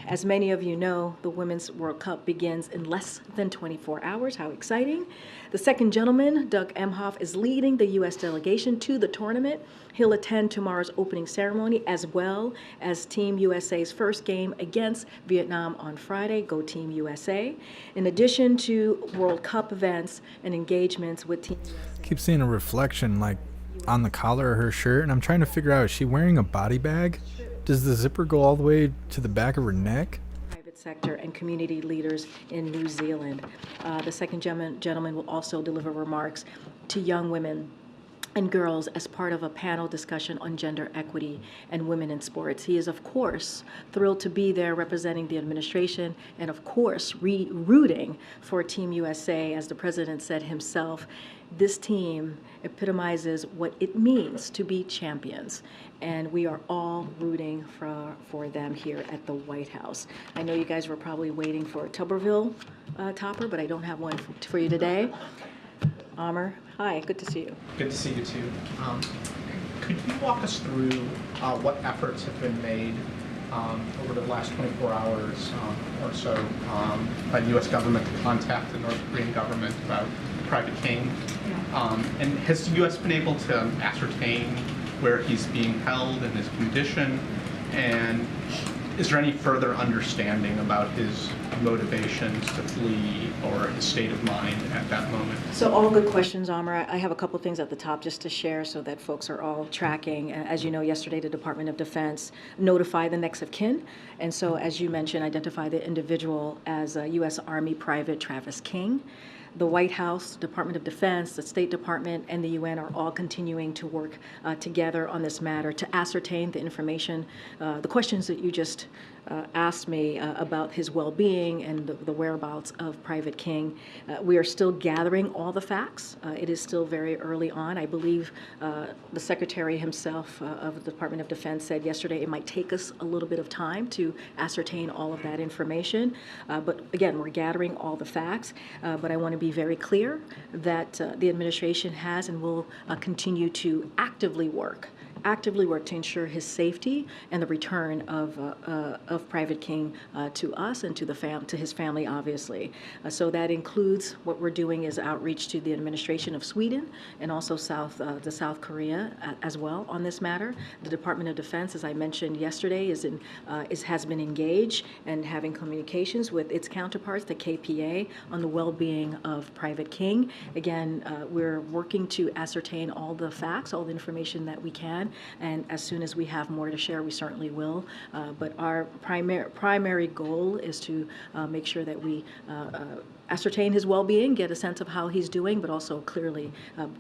As many of you know, the Women's World Cup begins in less than 24 hours. How exciting. The second gentleman, Doug Emhoff, is leading the U.S. delegation to the tournament. He'll attend tomorrow's opening ceremony, as well as Team USA's first game against Vietnam on Friday. Go Team USA. In addition to World Cup events and engagements with Team USA. Keep seeing a reflection, like, on the collar of her shirt, and I'm trying to figure out, is she wearing a body bag? Does the zipper go all the way to the back of her neck? sector and community leaders in New Zealand. The second gentleman will also deliver remarks to young women and girls as part of a panel discussion on gender equity and women in sports. He is, of course, thrilled to be there representing the administration and, of course, rooting for Team USA. As the president said himself, this team epitomizes what it means to be champions, and we are all rooting for them here at the White House. I know you guys were probably waiting for a Tuberville topper, but I don't have one for you today. Amr, hi, good to see you. Good to see you too. Could you walk us through what efforts have been made over the last 24 hours or so by the U.S. government to contact the North Korean government about Private King? And has the U.S. been able to ascertain where he's being held and his condition? And is there any further understanding about his motivations to flee or his state of mind at that moment? So all good questions, Amr. I have a couple things at the top just to share so that folks are all tracking. As you know, yesterday the Department of Defense notified the next of kin. And so, as you mentioned, identified the individual as U.S. Army Private Travis King. The White House, Department of Defense, the State Department, and the UN are all continuing to work together on this matter to ascertain the information, the questions that you just asked me about his well-being and the whereabouts of Private King. We are still gathering all the facts. It is still very early on. I believe the Secretary himself of the Department of Defense said yesterday it might take us a little bit of time to ascertain all of that information. But again, we're gathering all the facts. But I want to be very clear that the administration has and will continue to actively work to ensure his safety and the return of Private King to us and to his family, obviously. So that includes what we're doing is outreach to the administration of Sweden and also South Korea as well on this matter. The Department of Defense, as I mentioned yesterday, has been engaged and having communications with its counterparts, the KPA, on the well-being of Private King. Again, we're working to ascertain all the facts, all the information that we can. And as soon as we have more to share, we certainly will. But our primary goal is to make sure that we ascertain his well-being, get a sense of how he's doing, but also clearly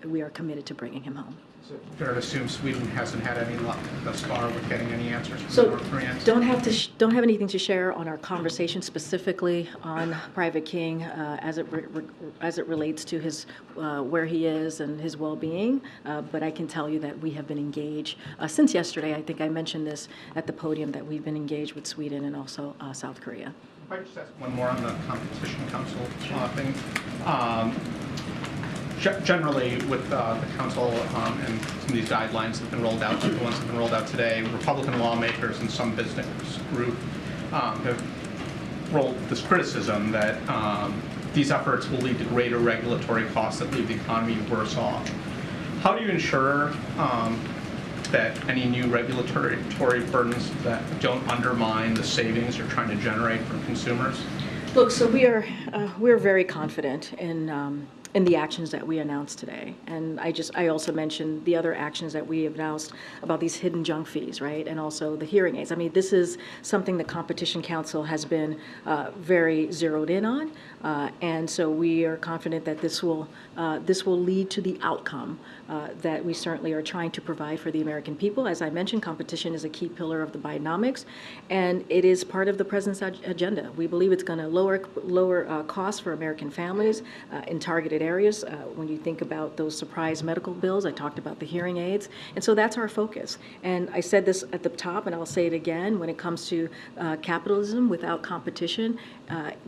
we are committed to bringing him home. So fair to assume Sweden hasn't had any luck thus far with getting any answers from the So North Koreans? don't have anything to share on our conversation specifically on Private King as it relates to his where he is and his well-being. But I can tell you that we have been engaged since yesterday. I think I mentioned this at the podium that we've been engaged with Sweden and also South Korea. If I could just ask one more on the Competition Council thing. Generally, with the council and some of these guidelines that have been rolled out, like the ones that have been rolled out today, Republican lawmakers and some business group have rolled this criticism that these efforts will lead to greater regulatory costs that leave the economy worse off. How do you ensure that any new regulatory burdens that don't undermine the savings you're trying to generate for consumers? Look, so we're very confident in the actions that we announced today. And I also mentioned the other actions that we have announced about these hidden junk fees, right? And also the hearing aids. I mean, this is something the Competition Council has been very zeroed in on. And so we are confident that this will lead to the outcome that we certainly are trying to provide for the American people. As I mentioned, competition is a key pillar of the Bidenomics, and it is part of the president's agenda. We believe it's going to lower costs for American families in targeted areas. When you think about those surprise medical bills, I talked about the hearing aids, and so that's our focus. And I said this at the top, and I'll say it again, when it comes to capitalism without competition,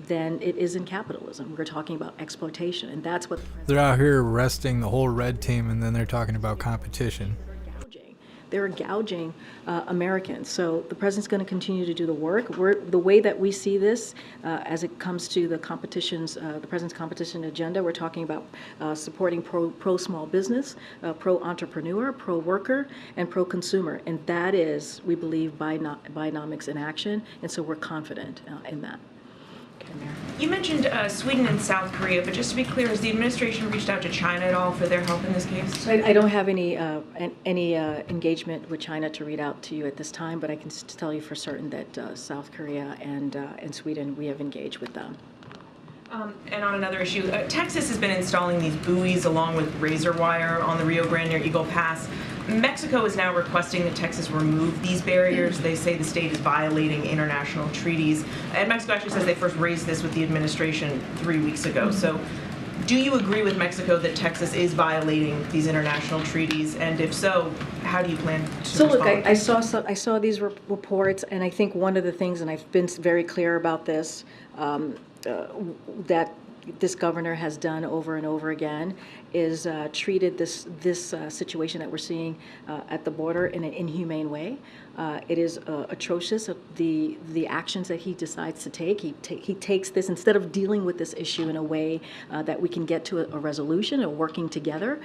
then it isn't capitalism. We're talking about exploitation, and that's what they're out here arresting the whole red team, and then they're talking about competition. They're gouging Americans. So the president's going to continue to do the work. The way that we see this, as it comes to the president's competition agenda, we're talking about supporting pro small business, pro entrepreneur, pro worker, and pro consumer, and that is, we believe, Bidenomics in action. And so we're confident in that. in there. You mentioned Sweden and South Korea, but just to be clear, has the administration reached out to China at all for their help in this case? I don't have any engagement with China to read out to you at this time, but I can tell you for certain that South Korea and Sweden, we have engaged with them. And on another issue, Texas has been installing these buoys along with razor wire on the Rio Grande near Eagle Pass. Mexico is now requesting that Texas remove these barriers. They say the state is violating international treaties. And Mexico actually says they first raised this with the administration 3 weeks ago. So do you agree with Mexico that Texas is violating these international treaties? And if so, how do you plan to respond? Look, I saw these reports, and I think one of the things, and I've been very clear about this, that this governor has done over and over again is treated this situation that we're seeing at the border in an inhumane way. It is atrocious, the actions that he decides to take. He takes this, instead of dealing with this issue in a way that we can get to a resolution or working together,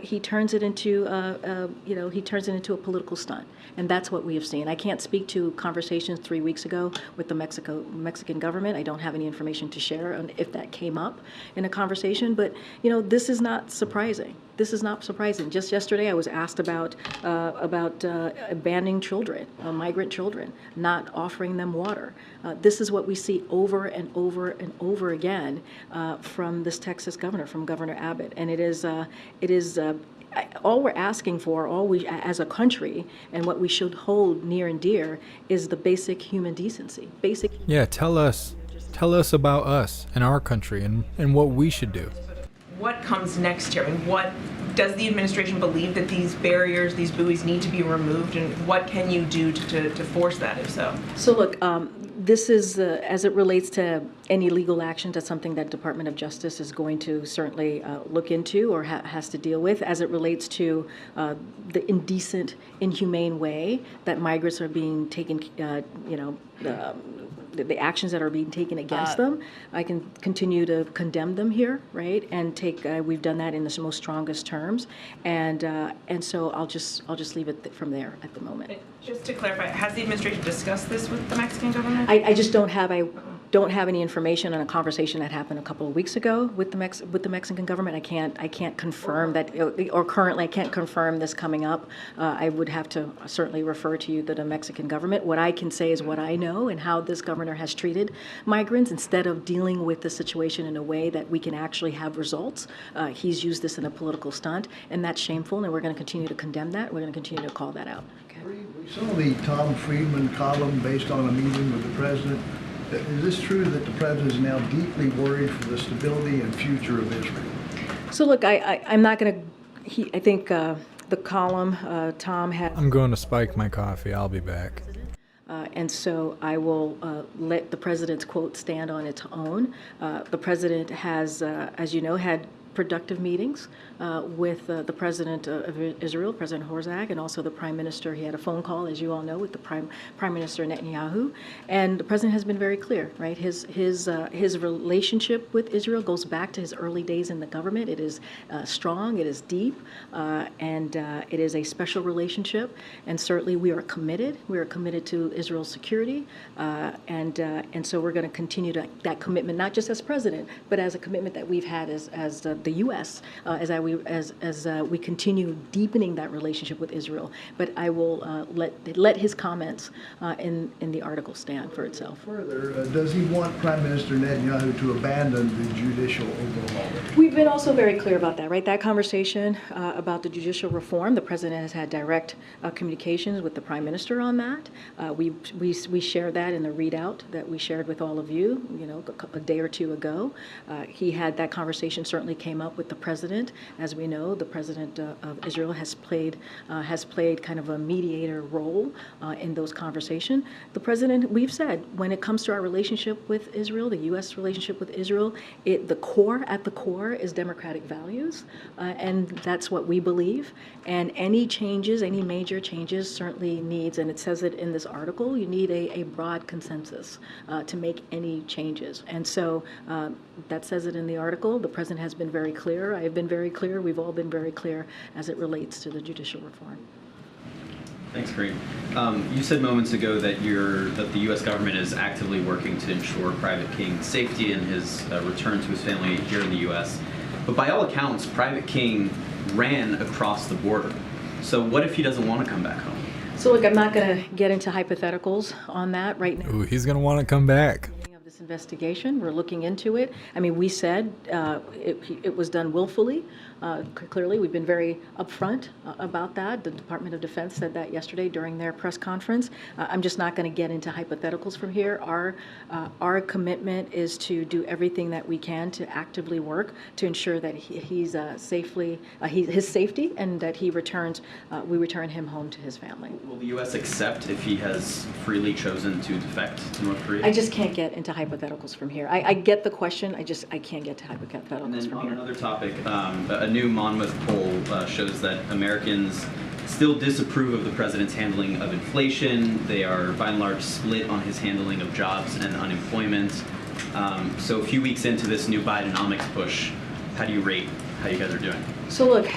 he turns it into a political stunt. And that's what we have seen. I can't speak to conversations 3 weeks ago with the Mexican government. I don't have any information to share on if that came up in a conversation, but this is not surprising. This is not surprising. Just yesterday, I was asked about abandoning children, migrant children, not offering them water. This is what we see over and over and over again from this Texas governor, from Governor Abbott, and it is all we're asking for, all we as a country, and what we should hold near and dear is the basic human decency. Yeah, tell us about us and our country and what we should do. What comes next here? And what does the administration believe that these barriers, these buoys need to be removed, and what can you do to force that, if so? So look, this is, as it relates to any legal action, that's something that Department of Justice is going to certainly look into or has to deal with. As it relates to the indecent, inhumane way that migrants are being taken, the actions that are being taken against them, I can continue to condemn them here, right? And we've done that in the most strongest terms, and so I'll just leave it from there at the moment. Just to clarify, has the administration discussed this with the Mexican government? I just don't have any information on a conversation that happened a couple of weeks ago with the Mexican government. I can't confirm that, or currently I can't confirm this coming up. I would have to certainly refer to you to the Mexican government. What I can say is what I know and how this governor has treated migrants. Instead of dealing with the situation in a way that we can actually have results, he's used this in a political stunt, and that's shameful, and we're going to continue to condemn that. We're going to continue to call that out. Okay. We saw the Tom Friedman column based on a meeting with the president. Is this true that the president is now deeply worried for the stability and future of Israel? So look, I'm not going to. I think the column Tom had. I'm going to spike my coffee. I'll be back. And so I will let the president's quote stand on its own. The president has, as you know, had productive meetings with the president of Israel, President Herzog, and also the prime minister. He had a phone call, as you all know, with the prime minister Netanyahu, and the president has been very clear. Right, his relationship with Israel goes back to his early days in the government. It is strong, it is deep, and it is a special relationship. And certainly, we are committed. We are committed to Israel's security, and so we're going to continue that commitment, not just as president, but as a commitment that we've had as the U.S. As we continue deepening that relationship with Israel. But I will let his comments in the article stand for itself. Further, does he want Prime Minister Netanyahu to abandon the judicial overhaul? We've been also very clear about that, right? That conversation about the judicial reform, the president has had direct communications with the prime minister on that. We shared that in the readout that we shared with all of you, a day or two ago. He had that conversation, certainly came up with the president. As we know, the president of Israel has played kind of a mediator role in those conversations. The president, we've said, when it comes to our relationship with Israel, the U.S. relationship with Israel, at the core is democratic values, and that's what we believe. And any changes, any major changes, certainly needs, and it says it in this article, you need a broad consensus to make any changes. And so that says it in the article. The president has been very clear. I have been very clear. We've all been very clear as it relates to the judicial reform. Thanks, Karine. You said moments ago that the U.S. government is actively working to ensure Private King's safety and his return to his family here in the U.S. But by all accounts, Private King ran across the border. So what if he doesn't want to come back home? So look, I'm not going to get into hypotheticals on that right now. Ooh, he's going to want to come back. This investigation, we're looking into it. I mean, we said it was done willfully. Clearly, we've been very upfront about that. The Department of Defense said that yesterday during their press conference. I'm just not going to get into hypotheticals from here. Our commitment is to do everything that we can to actively work to ensure that he's his safety, and that we return him home to his family. Will the U.S. accept if he has freely chosen to defect to North Korea? I just can't get into hypotheticals from here. I get the question. I can't get to hypotheticals and then from on here. Another topic, a new Monmouth poll shows that Americans still disapprove of the president's handling of inflation. They are, by and large, split on his handling of jobs and unemployment. So a few weeks into this new Bidenomics push, how do you rate how you guys are doing? So look,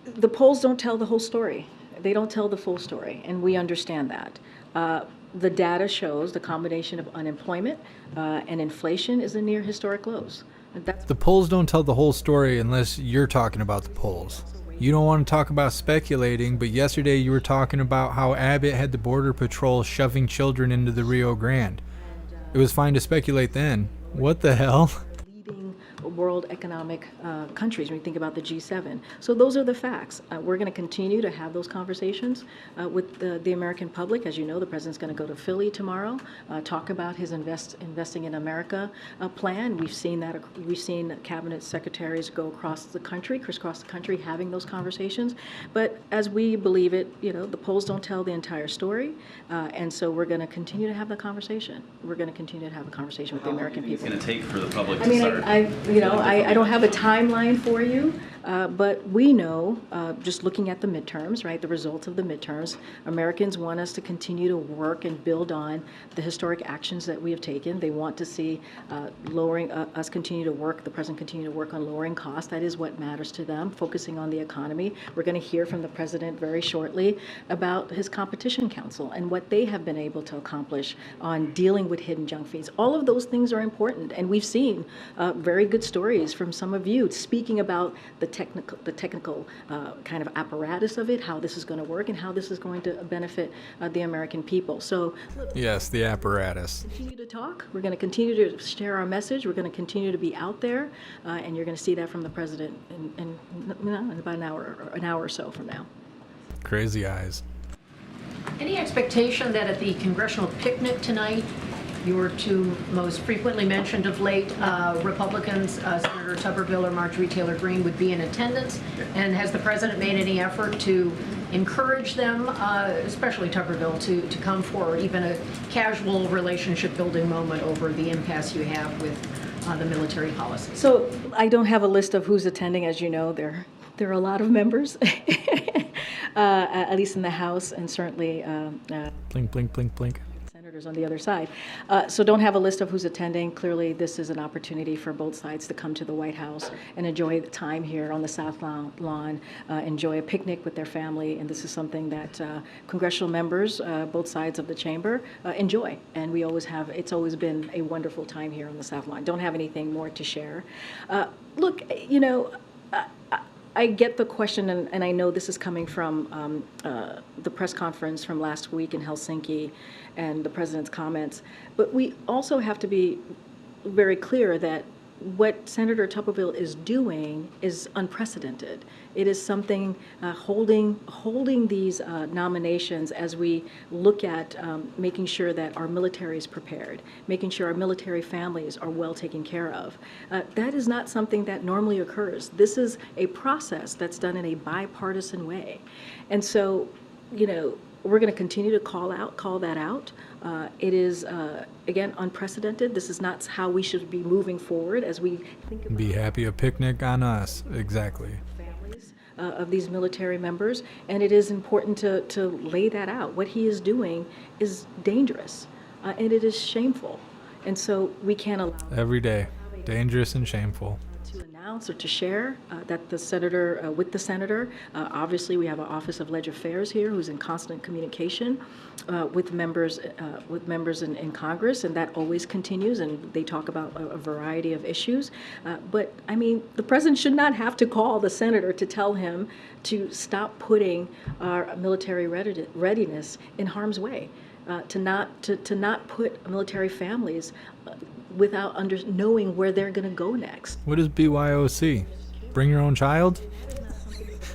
the polls don't tell the whole story. They don't tell the full story, and we understand that. The data shows the combination of unemployment and inflation is near historic lows. The polls don't tell the whole story unless you're talking about the polls. You don't want to talk about speculating, but yesterday you were talking about how Abbott had the Border Patrol shoving children into the Rio Grande. It was fine to speculate then. What the hell? World economic countries when you think about the G7. So those are the facts. We're going to continue to have those conversations with the American public. As you know, the president's going to go to Philly tomorrow, talk about his investing in America plan. We've seen cabinet secretaries go crisscross the country having those conversations. But as we believe it, the polls don't tell the entire story, and so we're going to continue to have the conversation. We're going to continue to have a conversation with the American people. It's going to take for the public I mean, to start. I don't have a timeline for you, but we know, just looking at the midterms, right, the results of the midterms, Americans want us to continue to work and build on the historic actions that we have taken. They want to see us continue to work, the president continue to work on lowering costs. That is what matters to them, focusing on the economy. We're going to hear from the president very shortly about his competition council and what they have been able to accomplish on dealing with hidden junk fees. All of those things are important, and we've seen very good stories from some of you speaking about the technical kind of apparatus of it, how this is going to work, and how this is going to benefit the American people. So, yes, the apparatus. Continue to talk. We're going to continue to share our message. We're going to continue to be out there, and you're going to see that from the president in about an hour or so from now. Crazy eyes. Any expectation that at the congressional picnic tonight, your two most frequently mentioned of late Republicans, Senator Tuberville or Marjorie Taylor Greene, would be in attendance? And has the president made any effort to encourage them, especially Tuberville, to come forward, even a casual relationship building moment over the impasse you have with the military policy? So I don't have a list of who's attending. As you know, there are a lot of members, at least in the House, and certainly blink, blink, blink, blink. On the other side. So don't have a list of who's attending. Clearly, this is an opportunity for both sides to come to the White House and enjoy the time here on the South Lawn, enjoy a picnic with their family. And this is something that congressional members, both sides of the chamber, enjoy. And we always have, it's always been a wonderful time here on the South Lawn. Don't have anything more to share. Look, I get the question, and I know this is coming from the press conference from last week in Helsinki and the president's comments, but we also have to be very clear that what Senator Tuberville is doing is unprecedented. It is something holding these nominations as we look at making sure that our military is prepared, making sure our military families are well taken care of. That is not something that normally occurs. This is a process that's done in a bipartisan way. And so, we're going to continue to call that out. It is, again, unprecedented. This is not how we should be moving forward as we think about be happy a picnic on us. Exactly. Families of these military members, and it is important to lay that out. What he is doing is dangerous, and it is shameful, and so we can't allow every day, dangerous and shameful. to announce or to share that the senator, with the senator, obviously we have an Office of Leg Affairs here who's in constant communication with members in Congress, and that always continues, and they talk about a variety of issues. But I mean, the president should not have to call the senator to tell him to stop putting our military readiness in harm's way, to not put military families without knowing where they're going to go next. What is BYOC? Bring your own child?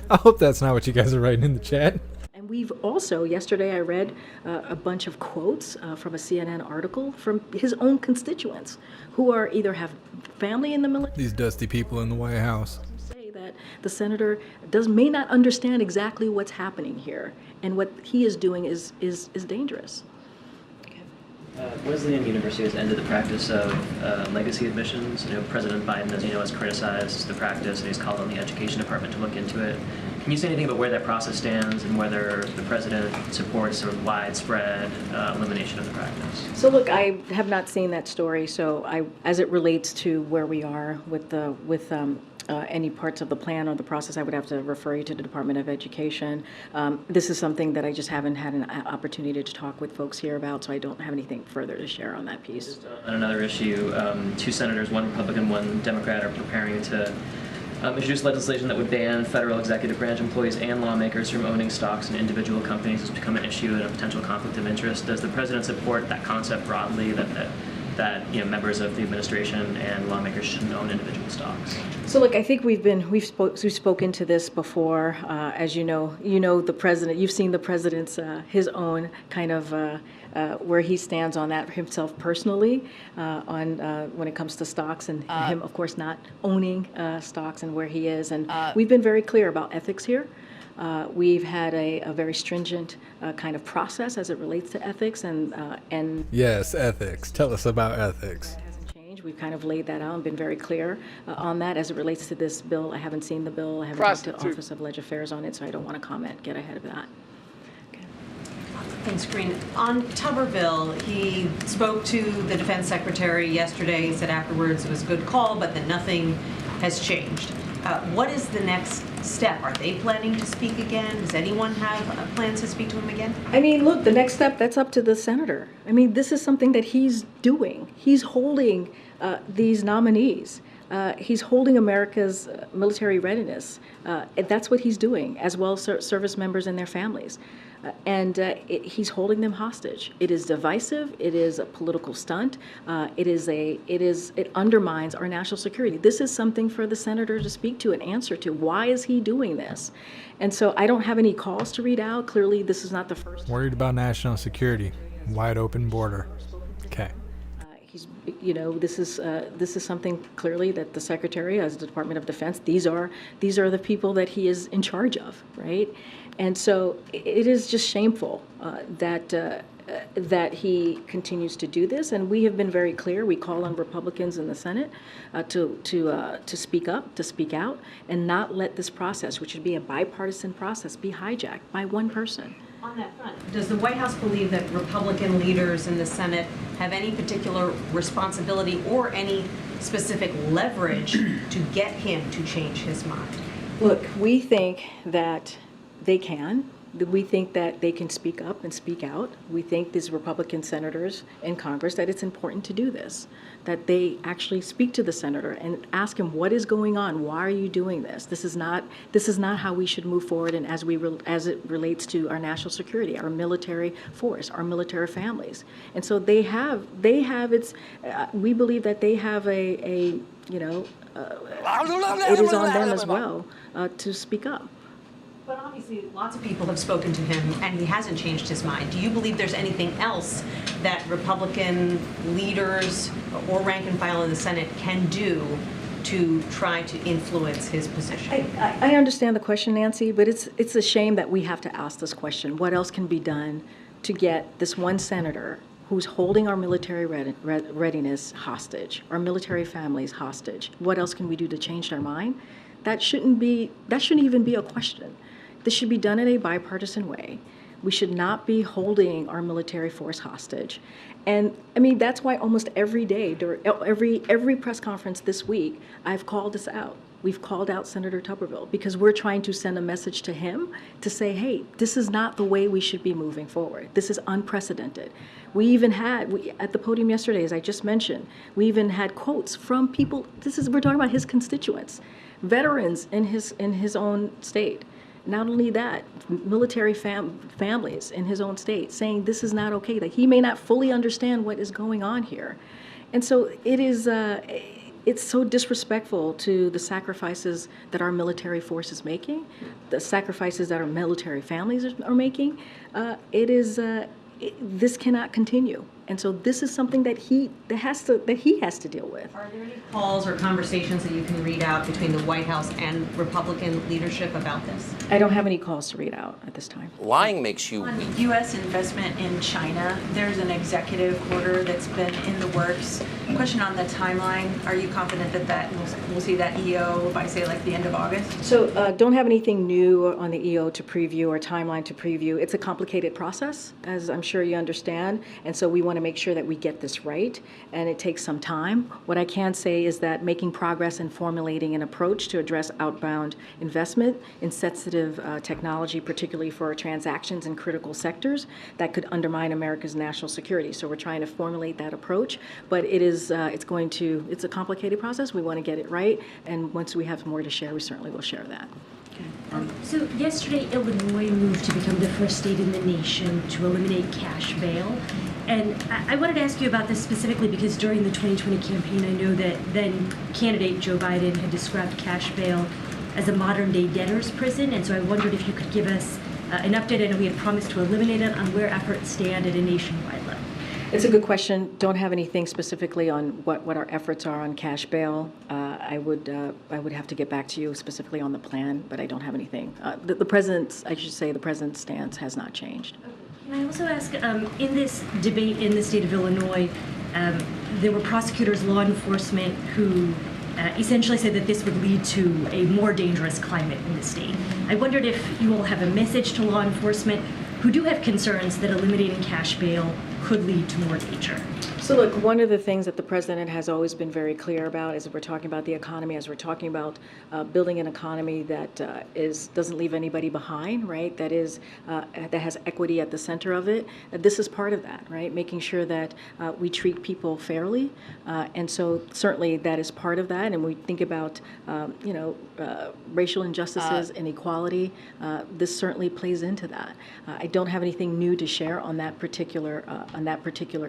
I hope that's not what you guys are writing in the chat. And we've also, yesterday I read a bunch of quotes from a CNN article from his own constituents who are either have family in the military. These dusty people in the White House. Say that the senator may not understand exactly what's happening here, and what he is doing is dangerous. Wesleyan University has ended the practice of legacy admissions. You know, President Biden, as you know, has criticized the practice, and he's called on the Education Department to look into it. Can you say anything about where that process stands and whether the president supports sort of widespread elimination of the practice? So look, I have not seen that story. So as it relates to where we are with any parts of the plan or the process, I would have to refer you to the Department of Education. This is something that I just haven't had an opportunity to talk with folks here about, so I don't have anything further to share on that piece. Just on another issue, two senators, one Republican, one Democrat, are preparing to introduce legislation that would ban federal executive branch employees and lawmakers from owning stocks in individual companies. Has become an issue and a potential conflict of interest. Does the president support that concept broadly, that you know, members of the administration and lawmakers shouldn't own individual stocks? So look, I think we've spoken to this before. As you know the president. You've seen the president's his own kind of where he stands on that himself personally on when it comes to stocks, and him, of course, not owning stocks, and where he is. And we've been very clear about ethics here. We've had a very stringent kind of process as it relates to ethics, and yes, ethics. Tell us about ethics. That hasn't changed. We've kind of laid that out and been very clear on that as it relates to this bill. I haven't seen the bill. I haven't talked to the Office of Leg Affairs on it, so I don't want to get ahead of that. Thanks, Karine. On Tuberville, he spoke to the defense secretary yesterday. He said afterwards it was a good call, but that nothing has changed. What is the next step? Are they planning to speak again? Does anyone have plans to speak to him again? I mean, look, the next step, that's up to the senator. I mean, this is something that he's doing. He's holding these nominees. He's holding America's military readiness. And that's what he's doing, as well as service members and their families. He's holding them hostage. It is divisive. It is a political stunt. It undermines our national security. This is something for the senator to speak to and answer to. Why is he doing this? And so I don't have any calls to read out. Clearly, this is not the first. Worried about national security. Wide open border. Okay. This is something clearly that the Secretary, as the Department of Defense, these are the people that he is in charge of, right? And so it is just shameful that he continues to do this. And we have been very clear. We call on Republicans in the Senate to speak up, to speak out, and not let this process, which should be a bipartisan process, be hijacked by one person. On that front, does the White House believe that Republican leaders in the Senate have any particular responsibility or any specific leverage to get him to change his mind? Look, we think that they can. We think that they can speak up and speak out. We think these Republican senators in Congress that it's important to do this, that they actually speak to the senator and ask him what is going on. Why are you doing this? This is not how we should move forward. And as it relates to our national security, our military force, our military families, and so we believe that they have it is on them as well to speak up. But obviously, lots of people have spoken to him, and he hasn't changed his mind. Do you believe there's anything else that Republican leaders or rank and file in the Senate can do to try to influence his position? I understand the question, Nancy, but it's a shame that we have to ask this question. What else can be done to get this one senator who's holding our military readiness hostage, our military families hostage? What else can we do to change their mind? That shouldn't even be a question. This should be done in a bipartisan way. We should not be holding our military force hostage. And I mean, that's why almost every day, during every press conference this week, I've called this out. We've called out Senator Tuberville because we're trying to send a message to him to say, hey, this is not the way we should be moving forward. This is unprecedented. We even had, at the podium yesterday, as I just mentioned, we even had quotes from people, we're talking about his constituents, veterans in his own state. Not only that, military families in his own state saying this is not okay, that he may not fully understand what is going on here. And so it is, it's so disrespectful to the sacrifices that our military force is making, the sacrifices that our military families are making. This cannot continue. And so this is something that he has to deal with. Are there any calls or conversations that you can read out between the White House and Republican leadership about this? I don't have any calls to read out at this time. Lying makes you... On U.S. investment in China, there's an executive order that's been in the works. Question on the timeline, are you confident that we'll see that EO by, say, like the end of August? So don't have anything new on the EO to preview or timeline to preview. It's a complicated process, as I'm sure you understand, and so we want to make sure that we get this right, and it takes some time. What I can say is that making progress in formulating an approach to address outbound investment in sensitive technology, particularly for transactions in critical sectors that could undermine America's national security. So we're trying to formulate that approach, but it's a complicated process. We want to get it right, and once we have more to share, we certainly will share that. So yesterday, Illinois moved to become the first state in the nation to eliminate cash bail. And I wanted to ask you about this specifically because during the 2020 campaign, I know that then candidate Joe Biden had described cash bail as a modern-day debtor's prison. And so I wondered if you could give us an update. I know we had promised to eliminate it, on where efforts stand at a nationwide level. It's a good question. Don't have anything specifically on what our efforts are on cash bail. I would have to get back to you specifically on the plan, but I don't have anything. The president's stance has not changed. Can I also ask, in this debate in the state of Illinois, there were prosecutors, law enforcement who essentially said that this would lead to a more dangerous climate in the state. I wondered if you all have a message to law enforcement who do have concerns that eliminating cash bail could lead to more danger. So look, one of the things that the president has always been very clear about as we're talking about the economy, as we're talking about building an economy that doesn't leave anybody behind, right? That has equity at the center of it. This is part of that, right? Making sure that we treat people fairly, and so certainly that is part of that. And we think about racial injustices, inequality. This certainly plays into that. I don't have anything new to share on that particular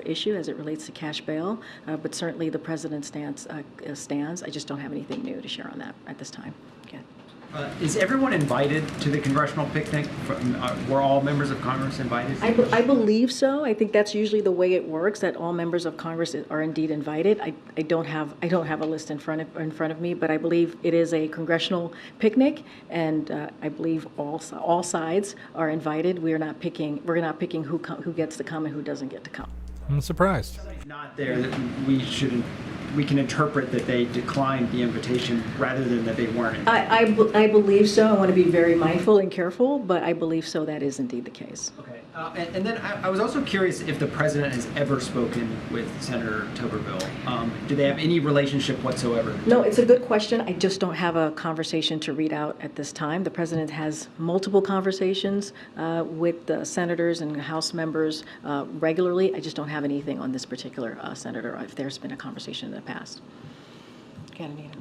issue as it relates to cash bail, but certainly the president stands. I just don't have anything new to share on that at this time. Okay. Is everyone invited to the congressional picnic? Were all members of Congress invited? I believe so. I think that's usually the way it works, that all members of Congress are indeed invited. I don't have a list in front of me, but I believe it is a congressional picnic, and I believe all sides are invited. We're not picking who gets to come and who doesn't get to come. I'm surprised. Not there that we can interpret that they declined the invitation rather than that they weren't invited. I believe so. I want to be very mindful and careful, but I believe so. That is indeed the case. Okay. And then I was also curious if the president has ever spoken with Senator Tuberville. Do they have any relationship whatsoever? No, it's a good question. I just don't have a conversation to read out at this time. The president has multiple conversations with the senators and House members regularly. I just don't have anything on this particular senator, if there's been a conversation in the past. Okay, Anita.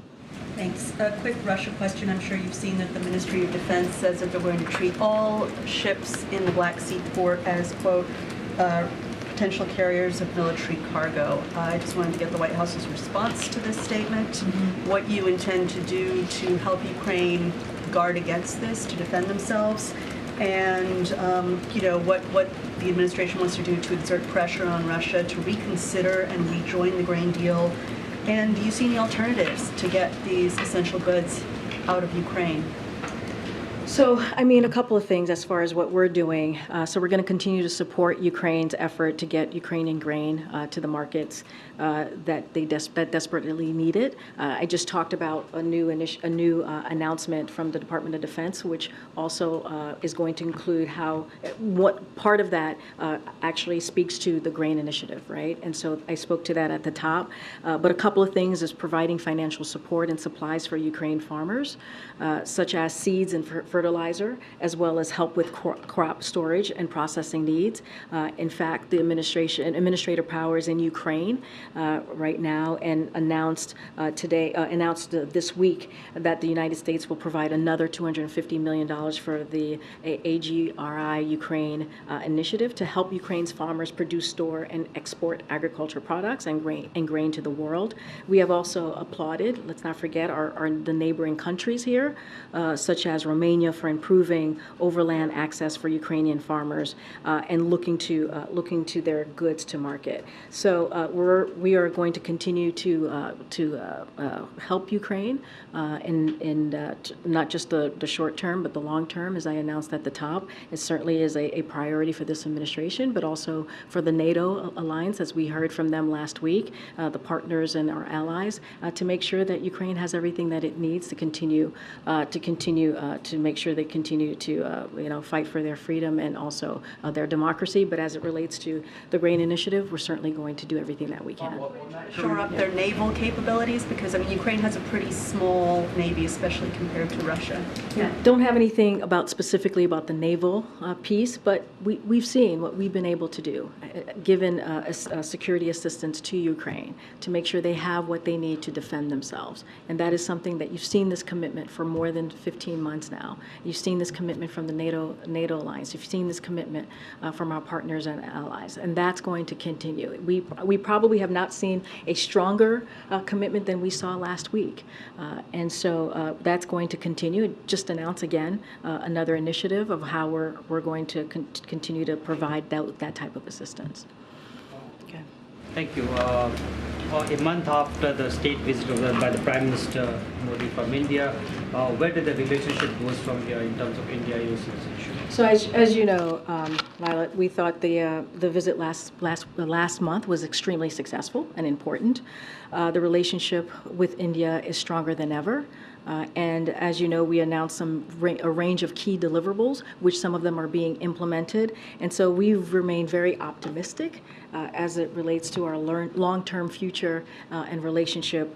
Thanks. A quick Russia question. I'm sure you've seen that the Ministry of Defense says that they're going to treat all ships in the Black Sea port as, quote, potential carriers of military cargo. I just wanted to get the White House's response to this statement, what you intend to do to help Ukraine guard against this, to defend themselves, and what the administration wants to do to exert pressure on Russia to reconsider and rejoin the grain deal. And do you see any alternatives to get these essential goods out of Ukraine? So, I mean, a couple of things as far as what we're doing. So we're going to continue to support Ukraine's effort to get Ukrainian grain to the markets that they desperately need it. I just talked about a new announcement from the Department of Defense, which also is going to include what part of that actually speaks to the grain initiative, right? And so I spoke to that at the top. But a couple of things is providing financial support and supplies for Ukraine farmers, such as seeds and fertilizer, as well as help with crop storage and processing needs. In fact, the Administrator Powers in Ukraine right now and announced this week that the United States will provide another $250 million for the AGRI Ukraine initiative to help Ukraine's farmers produce, store, and export agriculture products and grain to the world. We have also applauded, let's not forget, the neighboring countries here, such as Romania, for improving overland access for Ukrainian farmers and looking to their goods to market. So we are going to continue to help Ukraine in not just the short term, but the long term, as I announced at the top. It certainly is a priority for this administration, but also for the NATO alliance, as we heard from them last week, the partners and our allies, to make sure that Ukraine has everything that it needs to continue to make sure they continue to fight for their freedom and also their democracy. But as it relates to the grain initiative, we're certainly going to do everything that we can. Shore up their naval capabilities, because I mean Ukraine has a pretty small navy, especially compared to Russia. Yeah. Don't have anything specifically about the naval piece, but we've seen what we've been able to do, given security assistance to Ukraine to make sure they have what they need to defend themselves. And that is something that you've seen this commitment for more than 15 months now. You've seen this commitment from the NATO alliance. You've seen this commitment from our partners and allies, and that's going to continue. We probably have not seen a stronger commitment than we saw last week, and so that's going to continue. Just announce again another initiative of how we're going to continue to provide that type of assistance. Okay. Thank you. A month after the state visit by the Prime Minister Modi from India, where did the relationship goes from here in terms of India-US issue? So as you know, Lila, we thought the visit last month was extremely successful and important. The relationship with India is stronger than ever. And as you know, we announced a range of key deliverables, which some of them are being implemented. And so we've remained very optimistic as it relates to our long-term future and relationship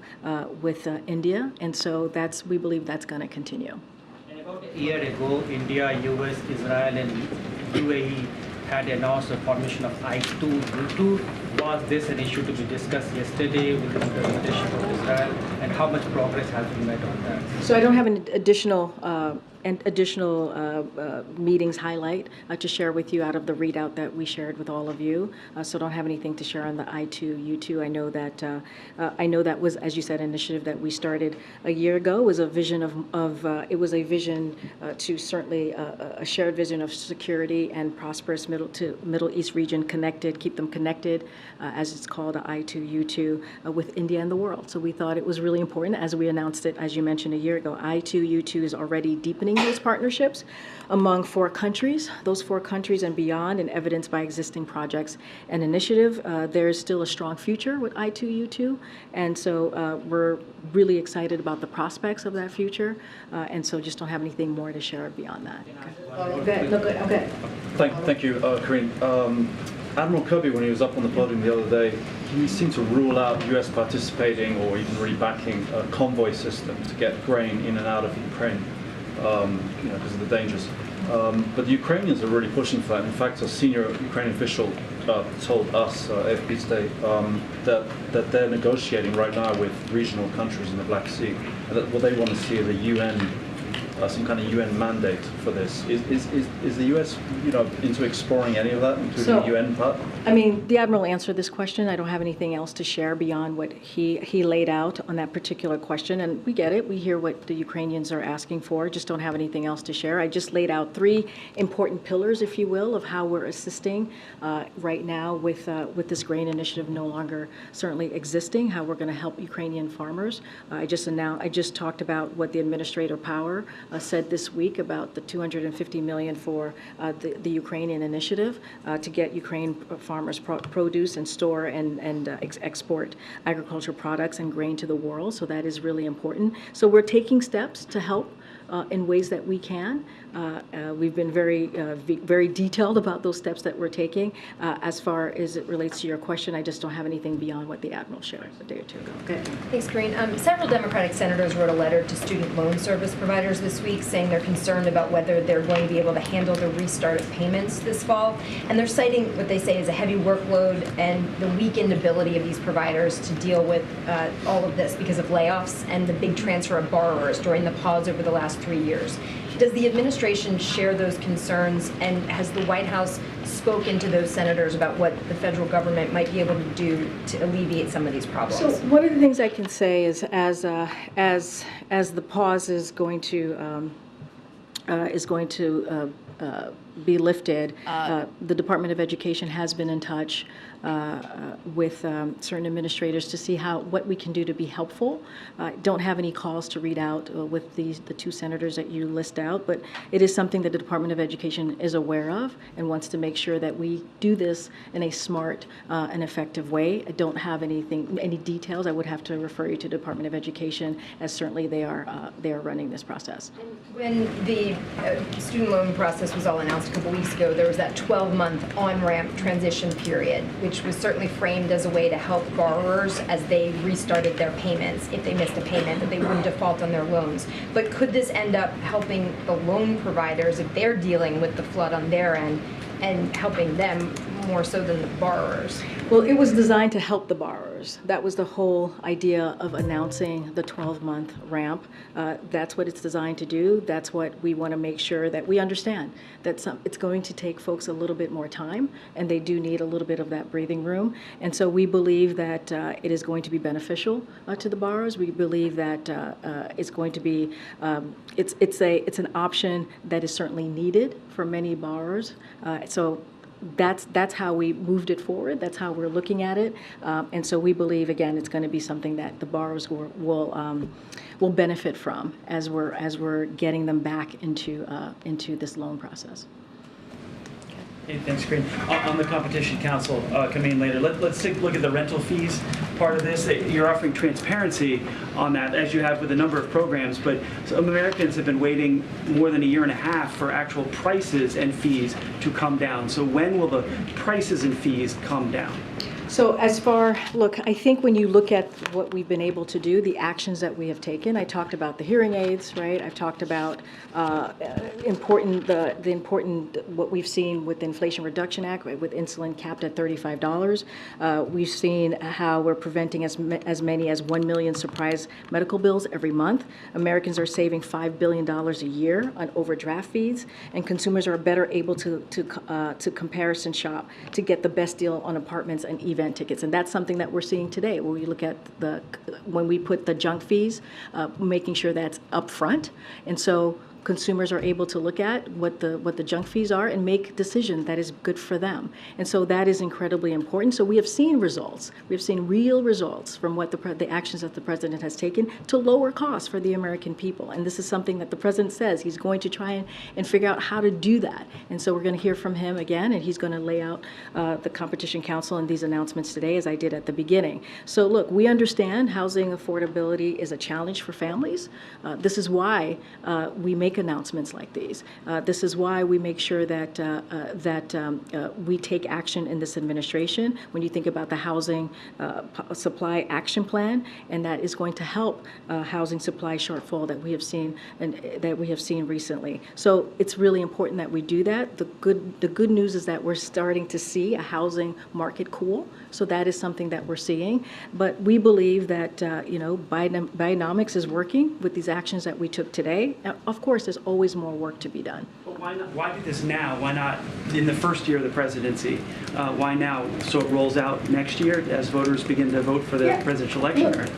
with India. And so we believe that's going to continue. And about a year ago, India, US, Israel, and UAE had announced the formation of I2U2. Was this an issue to be discussed yesterday with the leadership of Israel, and how much progress has been made on that? So I don't have an additional meetings highlight to share with you out of the readout that we shared with all of you. So don't have anything to share on the I2U2. I know that was, as you said, an initiative that we started a year ago. It was a vision to certainly a shared vision of security and prosperous Middle East region connected, keep them connected, as it's called, I2U2, with India and the world. So we thought it was really important, as we announced it, as you mentioned, a year ago. I2U2 is already deepening those partnerships among 4 countries, those 4 countries and beyond, and evidenced by existing projects and initiative. There is still a strong future with I2U2, and so we're really excited about the prospects of that future, and so just don't have anything more to share beyond that. Okay. Thank you, Karine. Admiral Kirby, when he was up on the podium the other day, he seemed to rule out U.S. participating or even really backing a convoy system to get grain in and out of Ukraine, because of the dangers. But the Ukrainians are really pushing for that. In fact, a senior Ukrainian official told us, AFP today, that they're negotiating right now with regional countries in the Black Sea, and that what they want to see is a UN, some kind of UN mandate for this. Is the U.S. into exploring any of that, including the UN part? I mean, the Admiral answered this question. I don't have anything else to share beyond what he laid out on that particular question, and we get it. We hear what the Ukrainians are asking for. Just don't have anything else to share. I just laid out 3 important pillars, if you will, of how we're assisting right now with this grain initiative no longer certainly existing. How we're going to help Ukrainian farmers. I just talked about what the Administrator Power said this week about the $250 million for the Ukrainian initiative to get Ukraine farmers produce and store and export agricultural products and grain to the world. So that is really important. So we're taking steps to help in ways that we can. We've been very detailed about those steps that we're taking. As far as it relates to your question, I just don't have anything beyond what the Admiral shared a day or two ago. Okay. Thanks, Karine. Several Democratic senators wrote a letter to student loan service providers this week saying they're concerned about whether they're going to be able to handle the restart of payments this fall. And they're citing what they say is a heavy workload and the weakened ability of these providers to deal with all of this because of layoffs and the big transfer of borrowers during the pause over the last 3 years. Does the administration share those concerns, and has the White House spoken to those senators about what the federal government might be able to do to alleviate some of these problems? So one of the things I can say is, as the pause is going to be lifted, the Department of Education has been in touch with certain administrators to see what we can do to be helpful. Don't have any calls to read out with the two senators that you list out, but it is something that the Department of Education is aware of and wants to make sure that we do this in a smart and effective way. I don't have any details. I would have to refer you to the Department of Education, as certainly they are running this process. When the student loan process was all announced a couple weeks ago, there was that 12-month on-ramp transition period, which was certainly framed as a way to help borrowers as they restarted their payments. If they missed a payment, that they wouldn't default on their loans. But could this end up helping the loan providers if they're dealing with the flood on their end and helping them more so than the borrowers? Well, it was designed to help the borrowers. That was the whole idea of announcing the 12-month ramp. That's what it's designed to do. That's what we want to make sure that we understand, that it's going to take folks a little bit more time, and they do need a little bit of that breathing room. And so we believe that it is going to be beneficial to the borrowers. We believe that it's going to be, it's an option that is certainly needed for many borrowers. So that's how we moved it forward. That's how we're looking at it. And so we believe, again, it's going to be something that the borrowers will benefit from as we're getting them back into this loan process. Hey, thanks, Karine. On the Competition Council coming in later, let's take a look at the rental fees part of this. You're offering transparency on that, as you have with a number of programs, but some Americans have been waiting more than a year and a half for actual prices and fees to come down. So when will the prices and fees come down? So look, I think when you look at what we've been able to do, the actions that we have taken, I talked about the hearing aids, right? I've talked about what we've seen with the Inflation Reduction Act, right, with insulin capped at $35. We've seen how we're preventing as many as 1 million surprise medical bills every month. Americans are saving $5 billion a year on overdraft fees, and consumers are better able to comparison shop to get the best deal on apartments and event tickets. And that's something that we're seeing today, where we look at when we put the junk fees, making sure that's upfront. And so consumers are able to look at what the junk fees are and make a decision that is good for them. And so that is incredibly important. So we have seen results. We've seen real results from what the actions that the president has taken to lower costs for the American people. And this is something that the president says he's going to try and figure out how to do that. And so we're going to hear from him again, and he's going to lay out the Competition Council and these announcements today, as I did at the beginning. So look, we understand housing affordability is a challenge for families. This is why we make announcements like these. This is why we make sure that we take action in this administration. When you think about the housing supply action plan, and that is going to help housing supply shortfall that we have seen recently. So it's really important that we do that. The good news is that we're starting to see a housing market cool. So that is something that we're seeing. But we believe that Bidenomics is working with these actions that we took today. Now, of course, there's always more work to be done. But why do this now? Why not in the first year of the presidency? Why now? So it rolls out next year as voters begin to vote for the presidential election?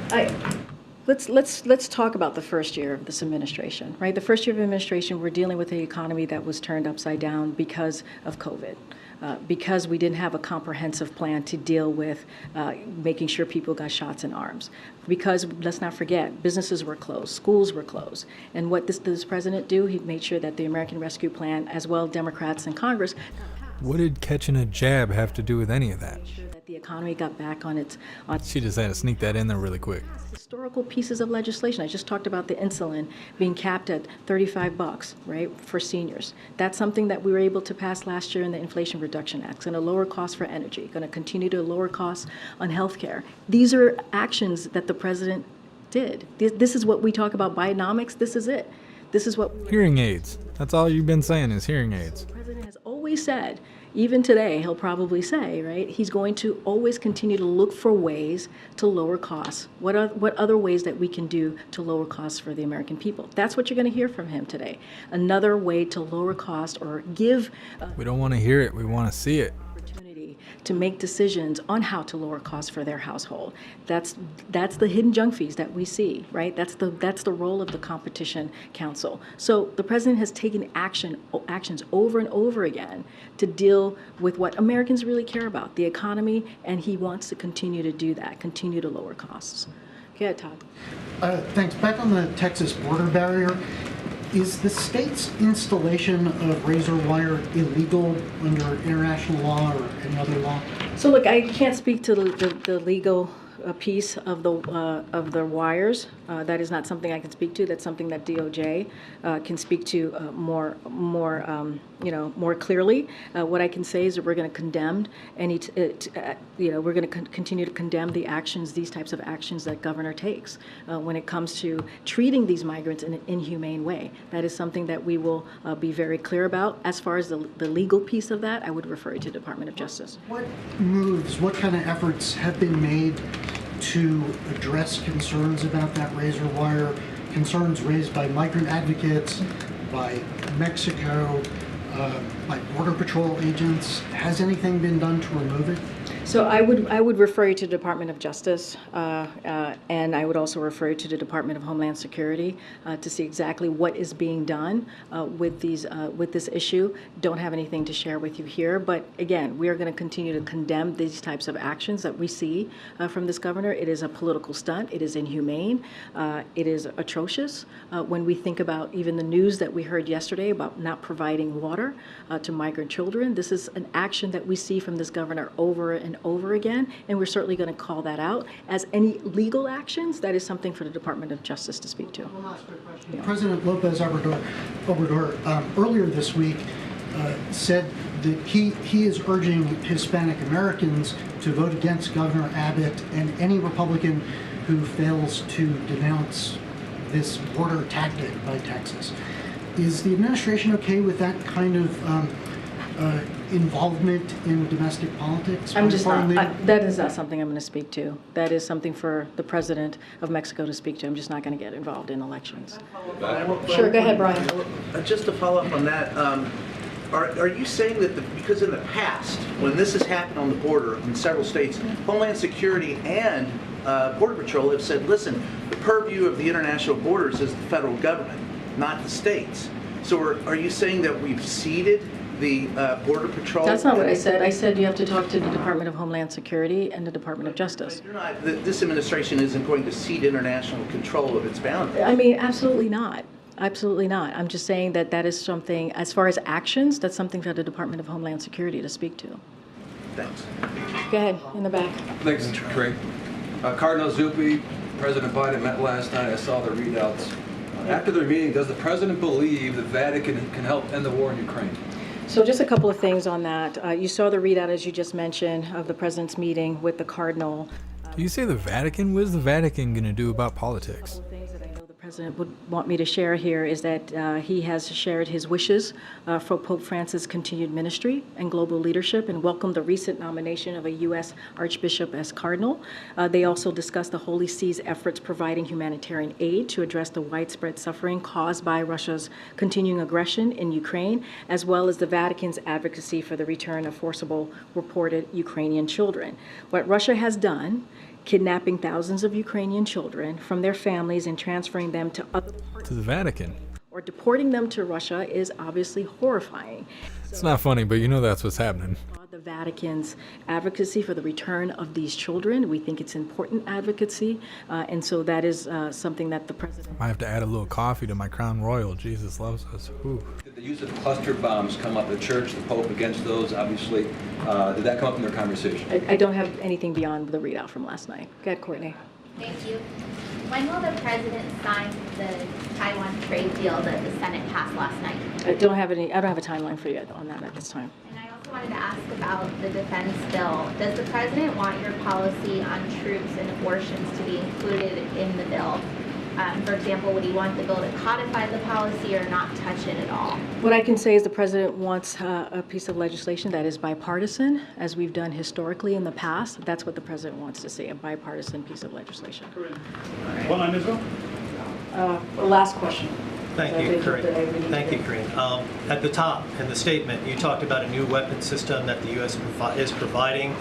Let's talk about the first year of this administration, right? The first year of administration, we're dealing with an economy that was turned upside down because of COVID. because we didn't have a comprehensive plan to deal with making sure people got shots in arms. Because, let's not forget, businesses were closed, schools were closed. And what did this president do? He made sure that the American Rescue Plan, as well Democrats in Congress, What did catching a jab have to do with any of that? that the economy got back on its She just had to sneak that in there really quick. historical pieces of legislation. I just talked about the insulin being capped at $35, right, for seniors. That's something that we were able to pass last year in the Inflation Reduction Act. It's going to lower costs for energy, going to continue to lower costs on health care. These are actions that the president did. This is what we talk about, Bidenomics. This is it. This is what Hearing aids. That's all you've been saying is hearing aids. the president has always said. Even today, he'll probably say, right, he's going to always continue to look for ways to lower costs. What other ways that we can do to lower costs for the American people? That's what you're going to hear from him today. Another way to lower cost or give We don't want to hear it. We want to see it. opportunity to make decisions on how to lower costs for their household. That's the hidden junk fees that we see, right? That's the role of the Competition Council. So the president has taken actions over and over again to deal with what Americans really care about, the economy, and he wants to continue to do that, continue to lower costs. Go ahead, Todd. Thanks. Back on the Texas border barrier, is the state's installation of razor wire illegal under international law or any other law? So look, I can't speak to the legal piece of the wires. That is not something I can speak to. That's something that DOJ can speak to more clearly. What I can say is that we're going to condemn we're going to continue to condemn these types of actions that governor takes when it comes to treating these migrants in an inhumane way. That is something that we will be very clear about. As far as the legal piece of that, I would refer you to the Department of Justice. What kind of efforts have been made to address concerns about that razor wire, concerns raised by migrant advocates, by Mexico, by Border Patrol agents? Has anything been done to remove it? So I would refer you to the Department of Justice, and I would also refer you to the Department of Homeland Security to see exactly what is being done with this issue. Don't have anything to share with you here, but again, we are going to continue to condemn these types of actions that we see from this governor. It is a political stunt. It is inhumane. It is atrocious. When we think about even the news that we heard yesterday about not providing water to migrant children, this is an action that we see from this governor over and over again, and we're certainly going to call that out. As any legal actions, that is something for the Department of Justice to speak to. One last quick question. Yeah. President Lopez Obrador earlier this week said that he is urging Hispanic Americans to vote against Governor Abbott and any Republican who fails to denounce this border tactic by Texas. Is the administration okay with that kind of involvement in domestic politics? I'm just not, that is not something I'm going to speak to. That is something for the president of Mexico to speak to. I'm just not going to get involved in elections. Sure, go ahead, Brian. Just to follow up on that, are you saying that because in the past, when this has happened on the border in several states, Homeland Security and Border Patrol have said, listen, the purview of the international borders is the federal government, not the states. So are you saying that we've ceded the Border Patrol? That's not what I said. I said you have to talk to the Department of Homeland Security and the Department of Justice. You're not, this administration isn't going to cede international control of its boundaries. I mean, absolutely not. Absolutely not. I'm just saying that that is something, as far as actions, that's something for the Department of Homeland Security to speak to. Thanks. Go ahead, in the back. Thanks, Mr. Karine. Cardinal Zuppi, President Biden met last night. I saw the readouts. After their meeting, does the president believe the Vatican can help end the war in Ukraine? So just a couple of things on that. You saw the readout, as you just mentioned, of the president's meeting with the cardinal. You say the Vatican? What is the Vatican going to do about politics? The president would want me to share here is that he has shared his wishes for Pope Francis' continued ministry and global leadership and welcomed the recent nomination of a U.S. Archbishop as cardinal. They also discussed the Holy See's efforts providing humanitarian aid to address the widespread suffering caused by Russia's continuing aggression in Ukraine, as well as the Vatican's advocacy for the return of forcible reported Ukrainian children. What Russia has done, kidnapping thousands of Ukrainian children from their families and transferring them to other parts to the Vatican, or deporting them to Russia is obviously horrifying. It's not funny, but you know that's what's happening. The Vatican's advocacy for the return of these children. We think it's important advocacy, and so that is something that the president... I have to add a little coffee to my Crown Royal. Jesus loves us. Ooh. Did the use of cluster bombs come up? The church, the Pope against those, obviously. Did that come up in their conversation? I don't have anything beyond the readout from last night. Go ahead, Courtney. Thank you. When will the president sign the Taiwan trade deal that the Senate passed last night? I don't have a timeline for you on that at this time. And I also wanted to ask about the defense bill. Does the president want your policy on troops and abortions to be included in the bill? For example, would he want the bill to codify the policy or not touch it at all? What I can say is the president wants a piece of legislation that is bipartisan, as we've done historically in the past. That's what the president wants to see, a bipartisan piece of legislation. One line as well? Last question. Thank you, Karine. Thank you, Karine. At the top in the statement, you talked about a new weapon system that the U.S. is providing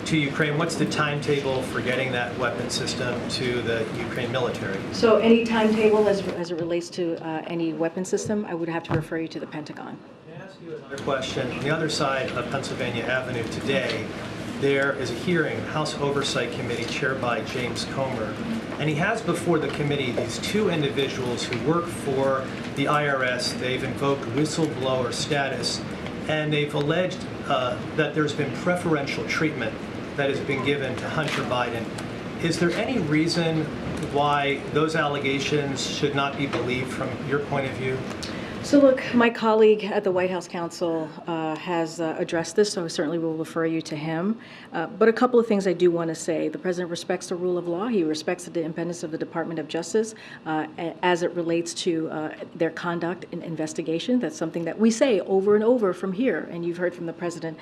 to Ukraine. What's the timetable for getting that weapon system to the Ukraine military? So any timetable as it relates to any weapon system, I would have to refer you to the Pentagon. Can I ask you another question? On the other side of Pennsylvania Avenue today, there is a hearing, House Oversight Committee chaired by James Comer, and he has before the committee these two individuals who work for the IRS. They've invoked whistleblower status, and they've alleged that there's been preferential treatment that has been given to Hunter Biden. Is there any reason why those allegations should not be believed from your point of view? So look, my colleague at the White House Counsel has addressed this, so I certainly will refer you to him. But a couple of things I do want to say. The president respects the rule of law. He respects the independence of the Department of Justice as it relates to their conduct in investigation. That's something that we say over and over from here, and you've heard from the president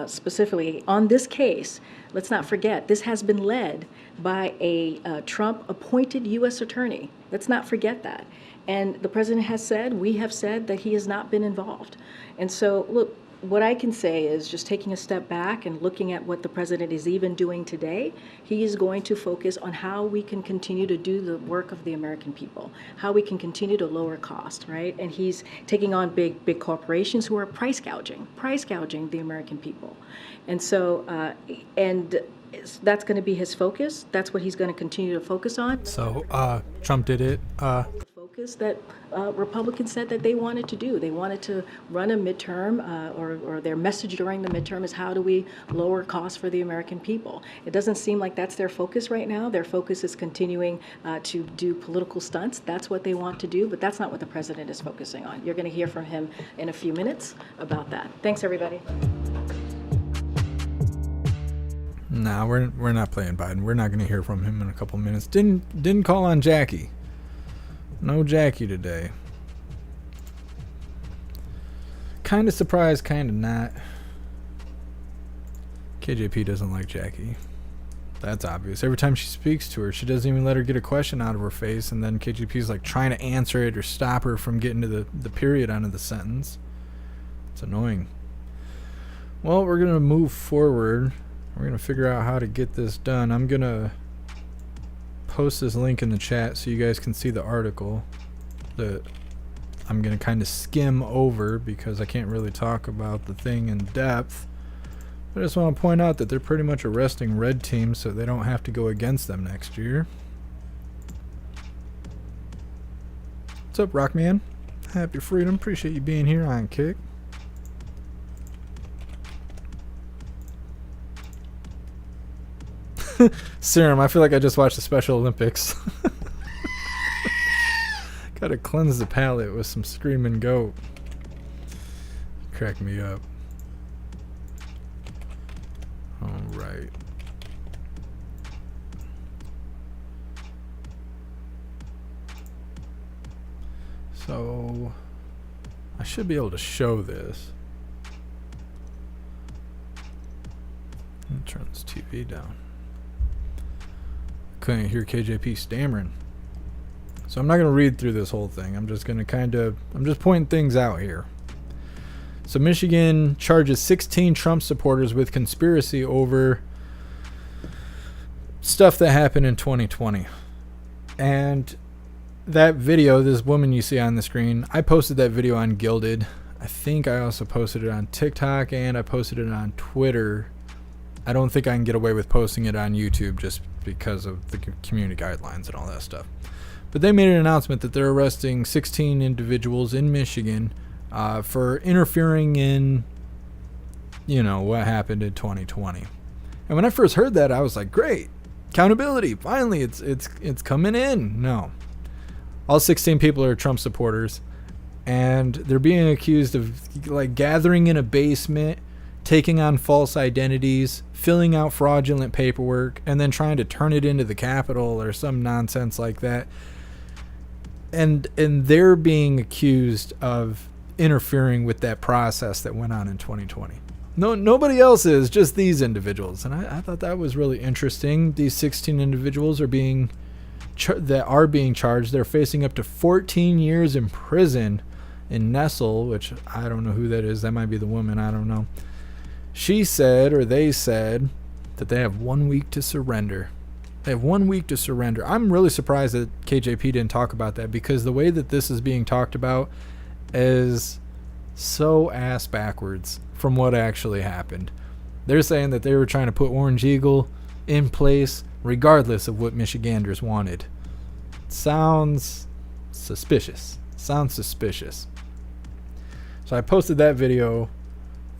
specifically. On this case, let's not forget, this has been led by a Trump-appointed U.S. attorney. Let's not forget that. And the president has said, we have said that he has not been involved. And so, look, what I can say is just taking a step back and looking at what the president is even doing today, he is going to focus on how we can continue to do the work of the American people, how we can continue to lower cost, right? And he's taking on big corporations who are price gouging the American people. And so, that's going to be his focus. That's what he's going to continue to focus on. So Trump did it. Focus that Republicans said that they wanted to do. They wanted to run a midterm, or their message during the midterm is how do we lower costs for the American people. It doesn't seem like that's their focus right now. Their focus is continuing to do political stunts. That's what they want to do, but that's not what the president is focusing on. You're going to hear from him in a few minutes about that. Thanks, everybody. Nah, we're not playing Biden. We're not going to hear from him in a couple minutes. Didn't call on Jacqui. No Jacqui today. Kind of surprised, kind of not. KJP doesn't like Jacqui. That's obvious. Every time she speaks to her, she doesn't even let her get a question out of her face, and then KJP's like trying to answer it or stop her from getting to the period onto the sentence. It's annoying. Well, we're going to move forward. We're going to figure out how to get this done. I'm going to post this link in the chat so you guys can see the article that I'm going to kind of skim over because I can't really talk about the thing in depth. I just want to point out that they're pretty much arresting red teams so they don't have to go against them next year. What's up, Rockman? Happy freedom. Appreciate you being here on Kick. Serum, I feel like I just watched the Special Olympics. Gotta cleanse the palate with some Screaming Goat. Crack me up. Alright. So, I should be able to show this. Let me turn this TV down. Couldn't hear KJP stammering. So I'm not going to read through this whole thing. I'm just going to I'm just pointing things out here. So Michigan charges 16 Trump supporters with conspiracy over stuff that happened in 2020. And that video, this woman you see on the screen, I posted that video on Gilded. I think I also posted it on TikTok and I posted it on Twitter. I don't think I can get away with posting it on YouTube just because of the community guidelines and all that stuff. But they made an announcement that they're arresting 16 individuals in Michigan for interfering in, what happened in 2020. And when I first heard that, I was like, great, accountability, finally, it's coming in. No. All 16 people are Trump supporters, and they're being accused of like gathering in a basement, taking on false identities, filling out fraudulent paperwork, and then trying to turn it into the Capitol or some nonsense like that. And they're being accused of interfering with that process that went on in 2020. Nobody else is, just these individuals. And I thought that was really interesting. These 16 individuals are being charged. They're facing up to 14 years in prison in Nessel, which I don't know who that is. That might be the woman. I don't know. She said, or they said, that they have 1 week to surrender. They have 1 week to surrender. I'm really surprised that KJP didn't talk about that, because the way that this is being talked about is so ass backwards from what actually happened. They're saying that they were trying to put Orange Eagle in place regardless of what Michiganders wanted. Sounds suspicious. So I posted that video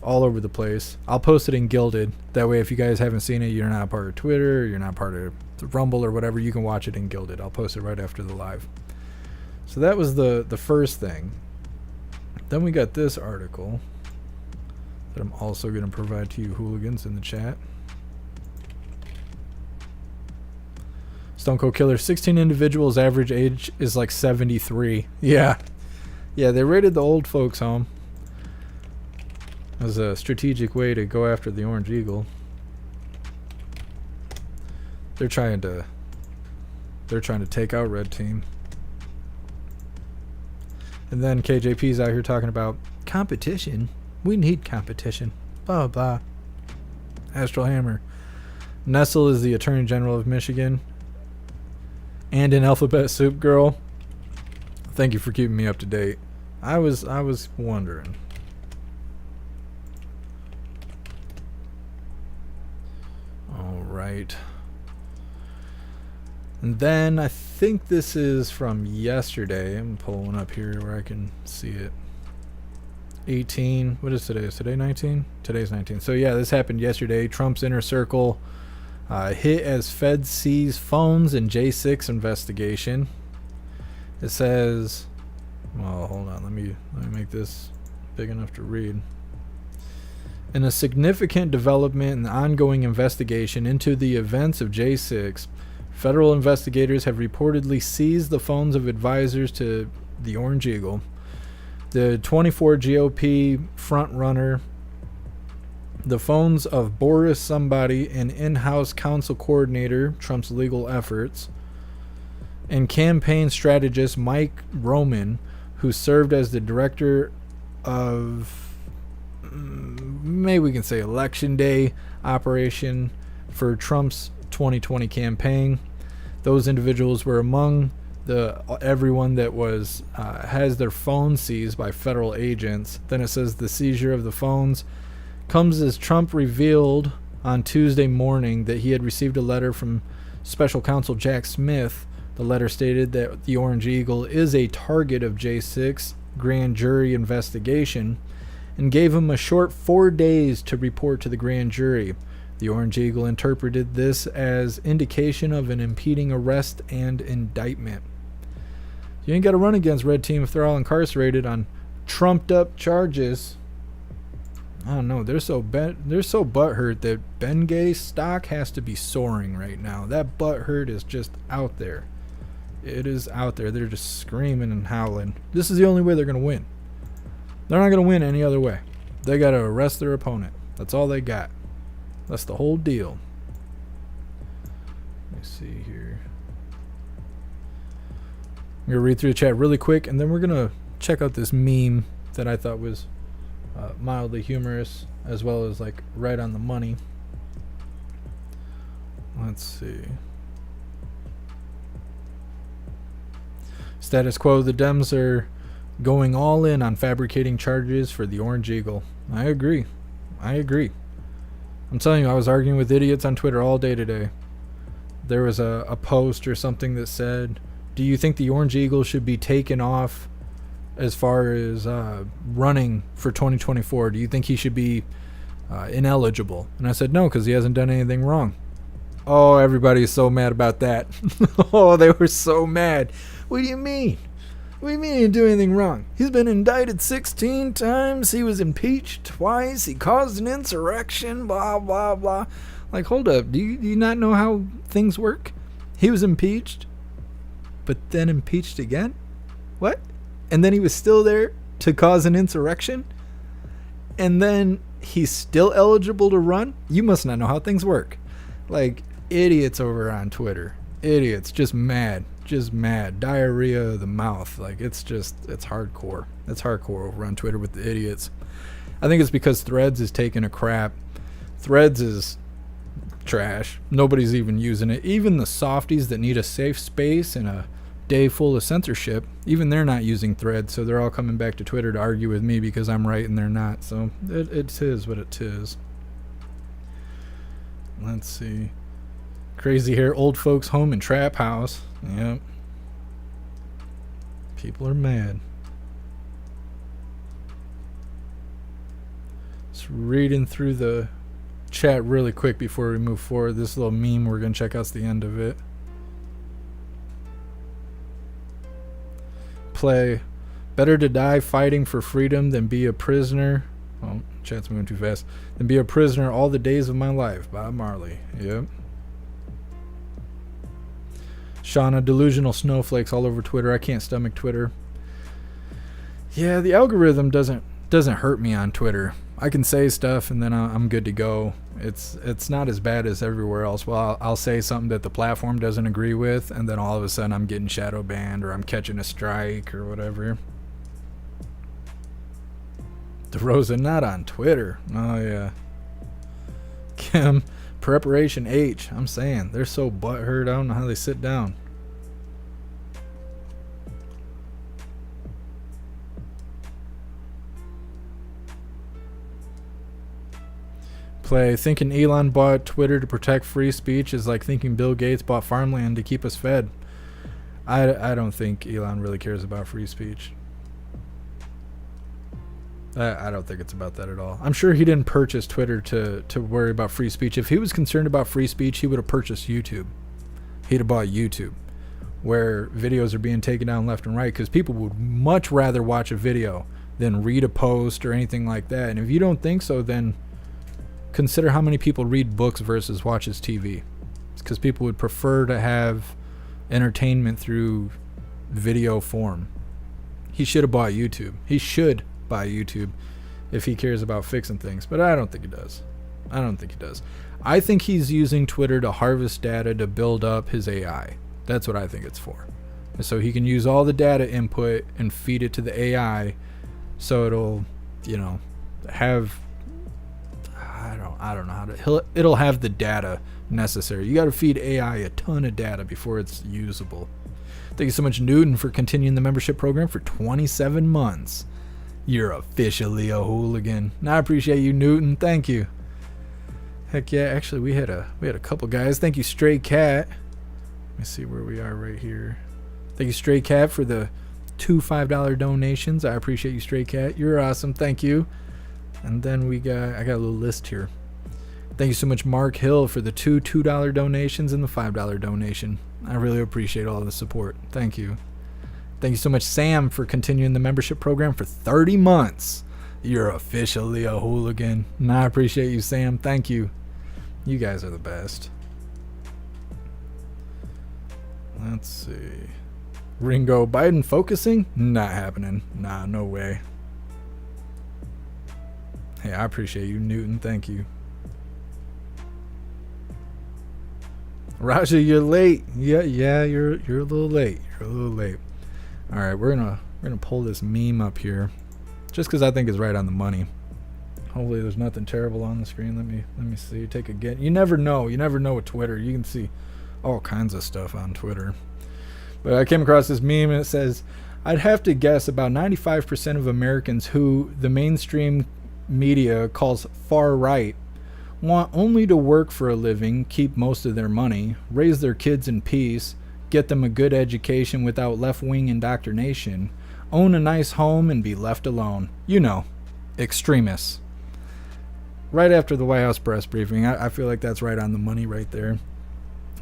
all over the place. I'll post it in Gilded. That way, if you guys haven't seen it, you're not part of Twitter, you're not part of the Rumble or whatever, you can watch it in Gilded. I'll post it right after the live. So that was the first thing. Then we got this article that I'm also going to provide to you hooligans in the chat. Stone Cold Killer, 16 individuals, average age is like 73. Yeah, they raided the old folks' home. It was a strategic way to go after the Orange Eagle. They're trying to take out Red Team. And then KJP's out here talking about competition. We need competition. Blah, blah. Astral Hammer. Nessel is the Attorney General of Michigan. And an Alphabet Soup Girl. Thank you for keeping me up to date. I was wondering. All right. And then I think this is from yesterday. I'm pulling up here where I can see it. 18. What is today? Is today 19? Today's 19. So yeah, this happened yesterday. Trump's inner circle hit as Fed seize phones in J6 investigation. It says, well, hold on. Let me make this big enough to read. In a significant development in the ongoing investigation into the events of J6, federal investigators have reportedly seized the phones of advisors to the Orange Eagle. The 24 GOP frontrunner, the phones of Boris somebody, an in-house counsel coordinator, Trump's legal efforts, and campaign strategist Mike Roman, who served as the director of, maybe we can say, Election Day operation for Trump's 2020 campaign. Those individuals were among everyone that was has their phones seized by federal agents. Then it says the seizure of the phones comes as Trump revealed on Tuesday morning that he had received a letter from special counsel Jack Smith. The letter stated that the Orange Eagle is a target of J6 grand jury investigation and gave him a short 4 days to report to the grand jury. The Orange Eagle interpreted this as indication of an impeding arrest and indictment. You ain't got to run against Red Team if they're all incarcerated on trumped up charges. I don't know. They're so butthurt that Bengay stock has to be soaring right now. That butthurt is just out there. It is out there. They're just screaming and howling. This is the only way they're going to win. They're not going to win any other way. They got to arrest their opponent. That's all they got. That's the whole deal. Let me see here. I'm going to read through the chat really quick, and then we're going to check out this meme that I thought was mildly humorous, as well as like right on the money. Let's see. Status quo, the Dems are going all in on fabricating charges for the Orange Eagle. I agree. I'm telling you, I was arguing with idiots on Twitter all day today. There was a post or something that said, do you think the Orange Eagle should be taken off as far as running for 2024? Do you think he should be ineligible? And I said no, because he hasn't done anything wrong. Oh, everybody's so mad about that. Oh, they were so mad. What do you mean? What do you mean he didn't do anything wrong? He's been indicted 16 times. He was impeached twice. He caused an insurrection, blah, blah, blah. Like, hold up. Do you not know how things work? He was impeached, but then impeached again? What? And then he was still there to cause an insurrection? And then he's still eligible to run? You must not know how things work. Like, idiots over on Twitter. Idiots. Just mad. Diarrhea of the mouth. Like, it's hardcore. It's hardcore over on Twitter with the idiots. I think it's because Threads is taking a crap. Threads is trash. Nobody's even using it. Even the softies that need a safe space and a day full of censorship, even they're not using Threads, so they're all coming back to Twitter to argue with me because I'm right and they're not. So it is what it is. Let's see. Crazy hair, old folks home and trap house. Yep. People are mad. Just reading through the chat really quick before we move forward. This little meme, we're going to check out the end of it. Play. Better to die fighting for freedom than be a prisoner. Oh, chat's moving too fast. Than be a prisoner all the days of my life. Bob Marley. Yep. Shauna, delusional snowflakes all over Twitter. I can't stomach Twitter. Yeah, the algorithm doesn't hurt me on Twitter. I can say stuff and then I'm good to go. It's not as bad as everywhere else. Well, I'll say something that the platform doesn't agree with, and then all of a sudden I'm getting shadow banned or I'm catching a strike or whatever. DeRosa, not on Twitter. Oh yeah. Kim, Preparation H. I'm saying they're so butthurt. I don't know how they sit down. Play. Thinking Elon bought Twitter to protect free speech is like thinking Bill Gates bought farmland to keep us fed. I don't think Elon really cares about free speech. I don't think it's about that at all. I'm sure he didn't purchase Twitter to worry about free speech. If he was concerned about free speech, he would have purchased YouTube. He'd have bought YouTube, where videos are being taken down left and right, because people would much rather watch a video than read a post or anything like that. And if you don't think so, then consider how many people read books versus watches TV. It's because people would prefer to have entertainment through video form. He should have bought YouTube. He should buy YouTube if he cares about fixing things, but I don't think he does. I think he's using Twitter to harvest data to build up his AI. That's what I think it's for. And so he can use all the data input and feed it to the AI so it'll, have, I don't know how to, it'll have the data necessary. You got to feed AI a ton of data before it's usable. Thank you so much, Newton, for continuing the membership program for 27 months. You're officially a hooligan. And I appreciate you, Newton. Thank you. Heck yeah, actually we had a couple guys. Thank you, Stray Cat. Let me see where we are right here. Thank you, Stray Cat, for the 2 $5 donations. I appreciate you, Stray Cat. You're awesome. Thank you. And then I got a little list here. Thank you so much, Mark Hill, for the 2 $2 donations and the $5 donation. I really appreciate all the support. Thank you. Thank you so much, Sam, for continuing the membership program for 30 months. You're officially a hooligan. And I appreciate you, Sam. Thank you. You guys are the best. Let's see. Ringo, Biden focusing? Not happening. Nah, no way. Hey, I appreciate you, Newton. Thank you. Raja, you're late. Yeah, you're a little late. All right, we're gonna pull this meme up here, just because I think it's right on the money. Hopefully, there's nothing terrible on the screen. Let me see. Take a get. You never know. You never know with Twitter. You can see all kinds of stuff on Twitter. But I came across this meme and it says, I'd have to guess about 95% of Americans who the mainstream media calls far right want only to work for a living, keep most of their money, raise their kids in peace, get them a good education without left-wing indoctrination, own a nice home, and be left alone. You know, extremists. Right after the White House Press Briefing, I feel like that's right on the money right there.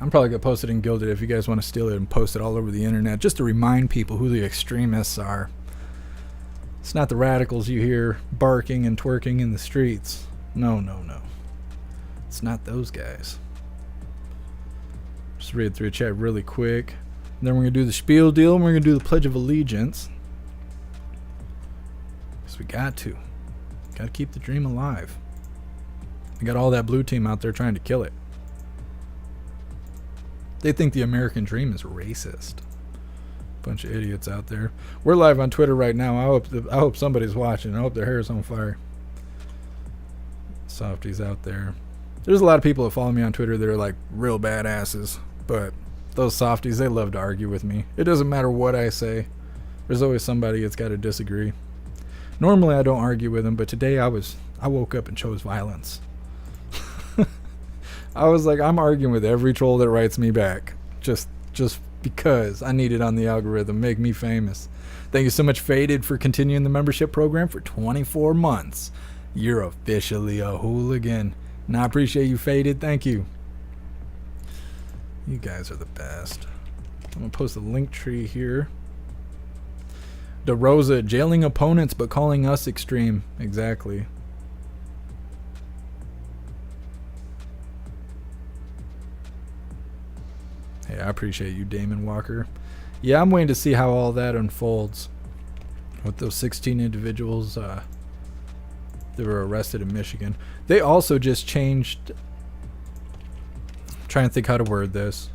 I'm probably going to post it in Gilded if you guys want to steal it and post it all over the internet, just to remind people who the extremists are. It's not the radicals you hear barking and twerking in the streets. No, no, no. It's not those guys. Just read through the chat really quick. And then we're going to do the spiel deal, and we're going to do the Pledge of Allegiance. Because we got to. Got to keep the dream alive. We got all that blue team out there trying to kill it. They think the American dream is racist. Bunch of idiots out there. We're live on Twitter right now. I hope somebody's watching. I hope their hair is on fire. Softies out there. There's a lot of people that follow me on Twitter that are like real badasses. But those softies, they love to argue with me. It doesn't matter what I say. There's always somebody that's got to disagree. Normally I don't argue with them, but today I woke up and chose violence. I was like, I'm arguing with every troll that writes me back. Just because I need it on the algorithm. Make me famous. Thank you so much, Faded, for continuing the membership program for 24 months. You're officially a hooligan. And I appreciate you, Faded. Thank you. You guys are the best. I'm going to post a link tree here. DeRosa, jailing opponents but calling us extreme. Exactly. Hey, I appreciate you, Damon Walker. Yeah, I'm waiting to see how all that unfolds with those 16 individuals that were arrested in Michigan. They also just changed... I'm trying to think how to word this.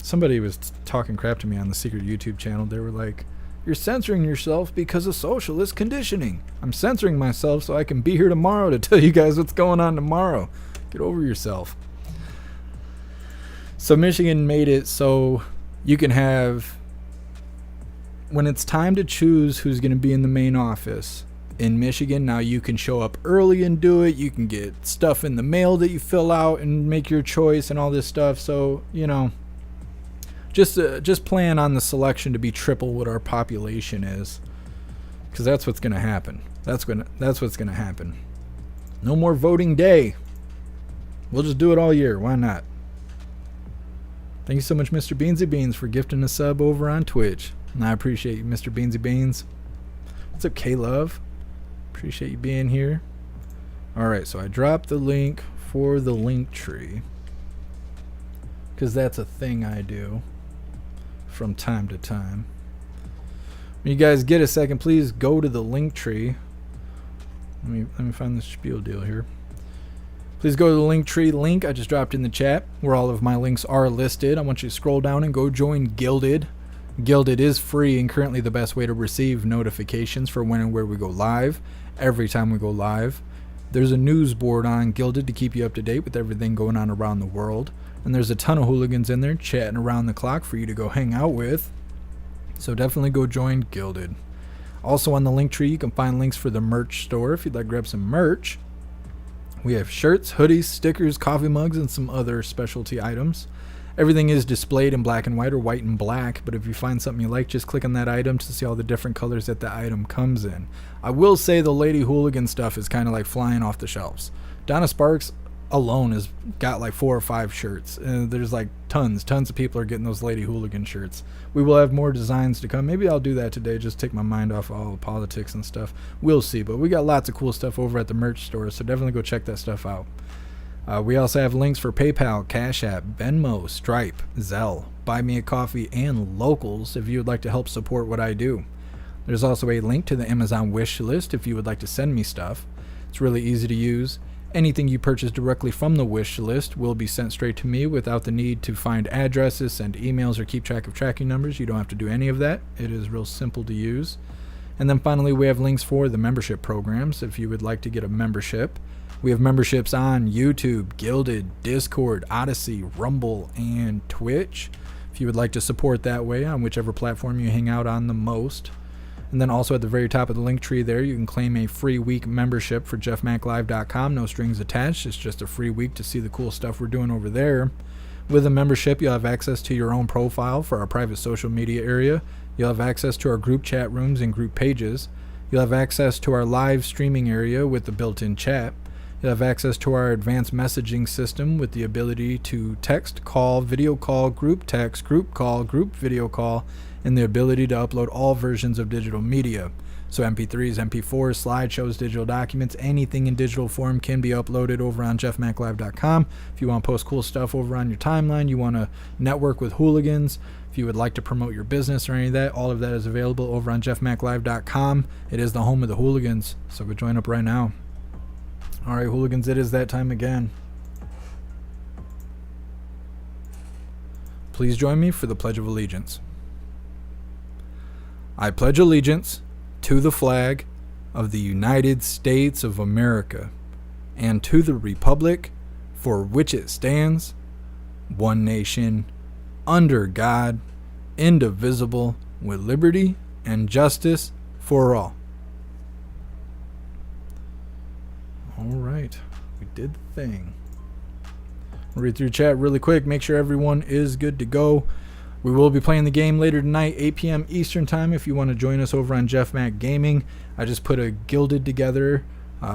Somebody was talking crap to me on the secret YouTube channel. They were like, you're censoring yourself because of socialist conditioning. I'm censoring myself so I can be here tomorrow to tell you guys what's going on tomorrow. Get over yourself. So Michigan made it so you can have, when it's time to choose who's going to be in the main office in Michigan, now you can show up early and do it. You can get stuff in the mail that you fill out and make your choice and all this stuff. So, you know, just plan on the selection to be triple what our population is, because that's what's going to happen. That's what's going to happen. No more voting day. We'll just do it all year. Why not? Thank you so much, Mr. Beansy Beans, for gifting a sub over on Twitch. And I appreciate you, Mr. Beansy Beans. What's up, K-Love? Appreciate you being here. Alright, so I dropped the link for the link tree, because that's a thing I do from time to time. When you guys get a second, please go to the link tree. Let me find this spiel deal here. Please go to the link tree link I just dropped in the chat, where all of my links are listed. I want you to scroll down and go join Gilded. Gilded is free and currently the best way to receive notifications for when and where we go live. Every time we go live, there's a news board on Gilded to keep you up to date with everything going on around the world. And there's a ton of hooligans in there chatting around the clock for you to go hang out with. So definitely go join Gilded. Also on the link tree, you can find links for the merch store if you'd like to grab some merch. We have shirts, hoodies, stickers, coffee mugs, and some other specialty items. Everything is displayed in black and white or white and black, but if you find something you like, just click on that item to see all the different colors that the item comes in. I will say the Lady Hooligan stuff is kind of like flying off the shelves. Donna Sparks alone has got like 4 or 5 shirts. There's like tons of people are getting those Lady Hooligan shirts. We will have more designs to come. Maybe I'll do that today, just take my mind off all the politics and stuff. We'll see, but we got lots of cool stuff over at the merch store, so definitely go check that stuff out. We also have links for PayPal, Cash App, Venmo, Stripe, Zelle, Buy Me a Coffee, and Locals if you would like to help support what I do. There's also a link to the Amazon wish list if you would like to send me stuff. It's really easy to use. Anything you purchase directly from the wish list will be sent straight to me without the need to find addresses, send emails, or keep track of tracking numbers. You don't have to do any of that. It is real simple to use. And then finally, we have links for the membership programs if you would like to get a membership. We have memberships on YouTube, Gilded, Discord, Odyssey, Rumble, and Twitch. If if you would like to support that way on whichever platform you hang out on the most. And then also at the very top of the link tree there, you can claim a free week membership for jeffmaclive.com. No strings attached. It's just a free week to see the cool stuff we're doing over there. With a membership, you'll have access to your own profile for our private social media area. You'll have access to our group chat rooms and group pages. You'll have access to our live streaming area with the built-in chat. You'll have access to our advanced messaging system with the ability to text, call, video call, group text, group call, group video call, and the ability to upload all versions of digital media. So MP3s, MP4s, slideshows, digital documents, anything in digital form can be uploaded over on jeffmaclive.com. If you want to post cool stuff over on your timeline, you want to network with hooligans, if you would like to promote your business or any of that, all of that is available over on jeffmaclive.com. It is the home of the hooligans, so go join up right now. All right, hooligans, it is that time again. Please join me for the Pledge of Allegiance. I pledge allegiance to the flag of the United States of America and to the republic for which it stands, one nation, under God, indivisible, with liberty and justice for all. All right, we did the thing. I'll read through chat really quick, make sure everyone is good to go. We will be playing the game later tonight, 8 p.m. Eastern Time, if you want to join us over on JeffMAC Gaming. I just put a Gilded together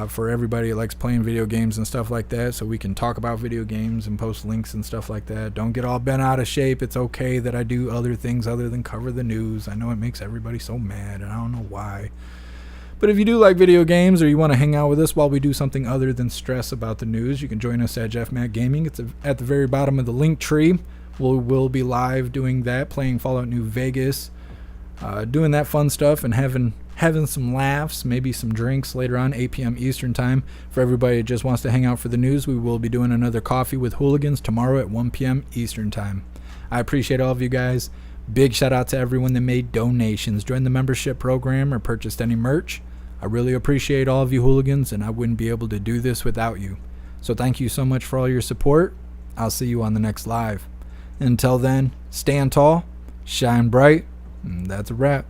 for everybody that likes playing video games and stuff like that, so we can talk about video games and post links and stuff like that. Don't get all bent out of shape. It's okay that I do other things other than cover the news. I know it makes everybody so mad, and I don't know why. But if you do like video games or you want to hang out with us while we do something other than stress about the news, you can join us at JeffMAC Gaming. It's at the very bottom of the link tree. We'll be live doing that, playing Fallout New Vegas, doing that fun stuff and having some laughs, maybe some drinks later on, 8 p.m. Eastern Time. For everybody that just wants to hang out for the news, we will be doing another Coffee with Hooligans tomorrow at 1 p.m. Eastern Time. I appreciate all of you guys. Big shout out to everyone that made donations, joined the membership program, or purchased any merch. I really appreciate all of you hooligans, and I wouldn't be able to do this without you. So thank you so much for all your support. I'll see you on the next live. Until then, stand tall, shine bright, and that's a wrap.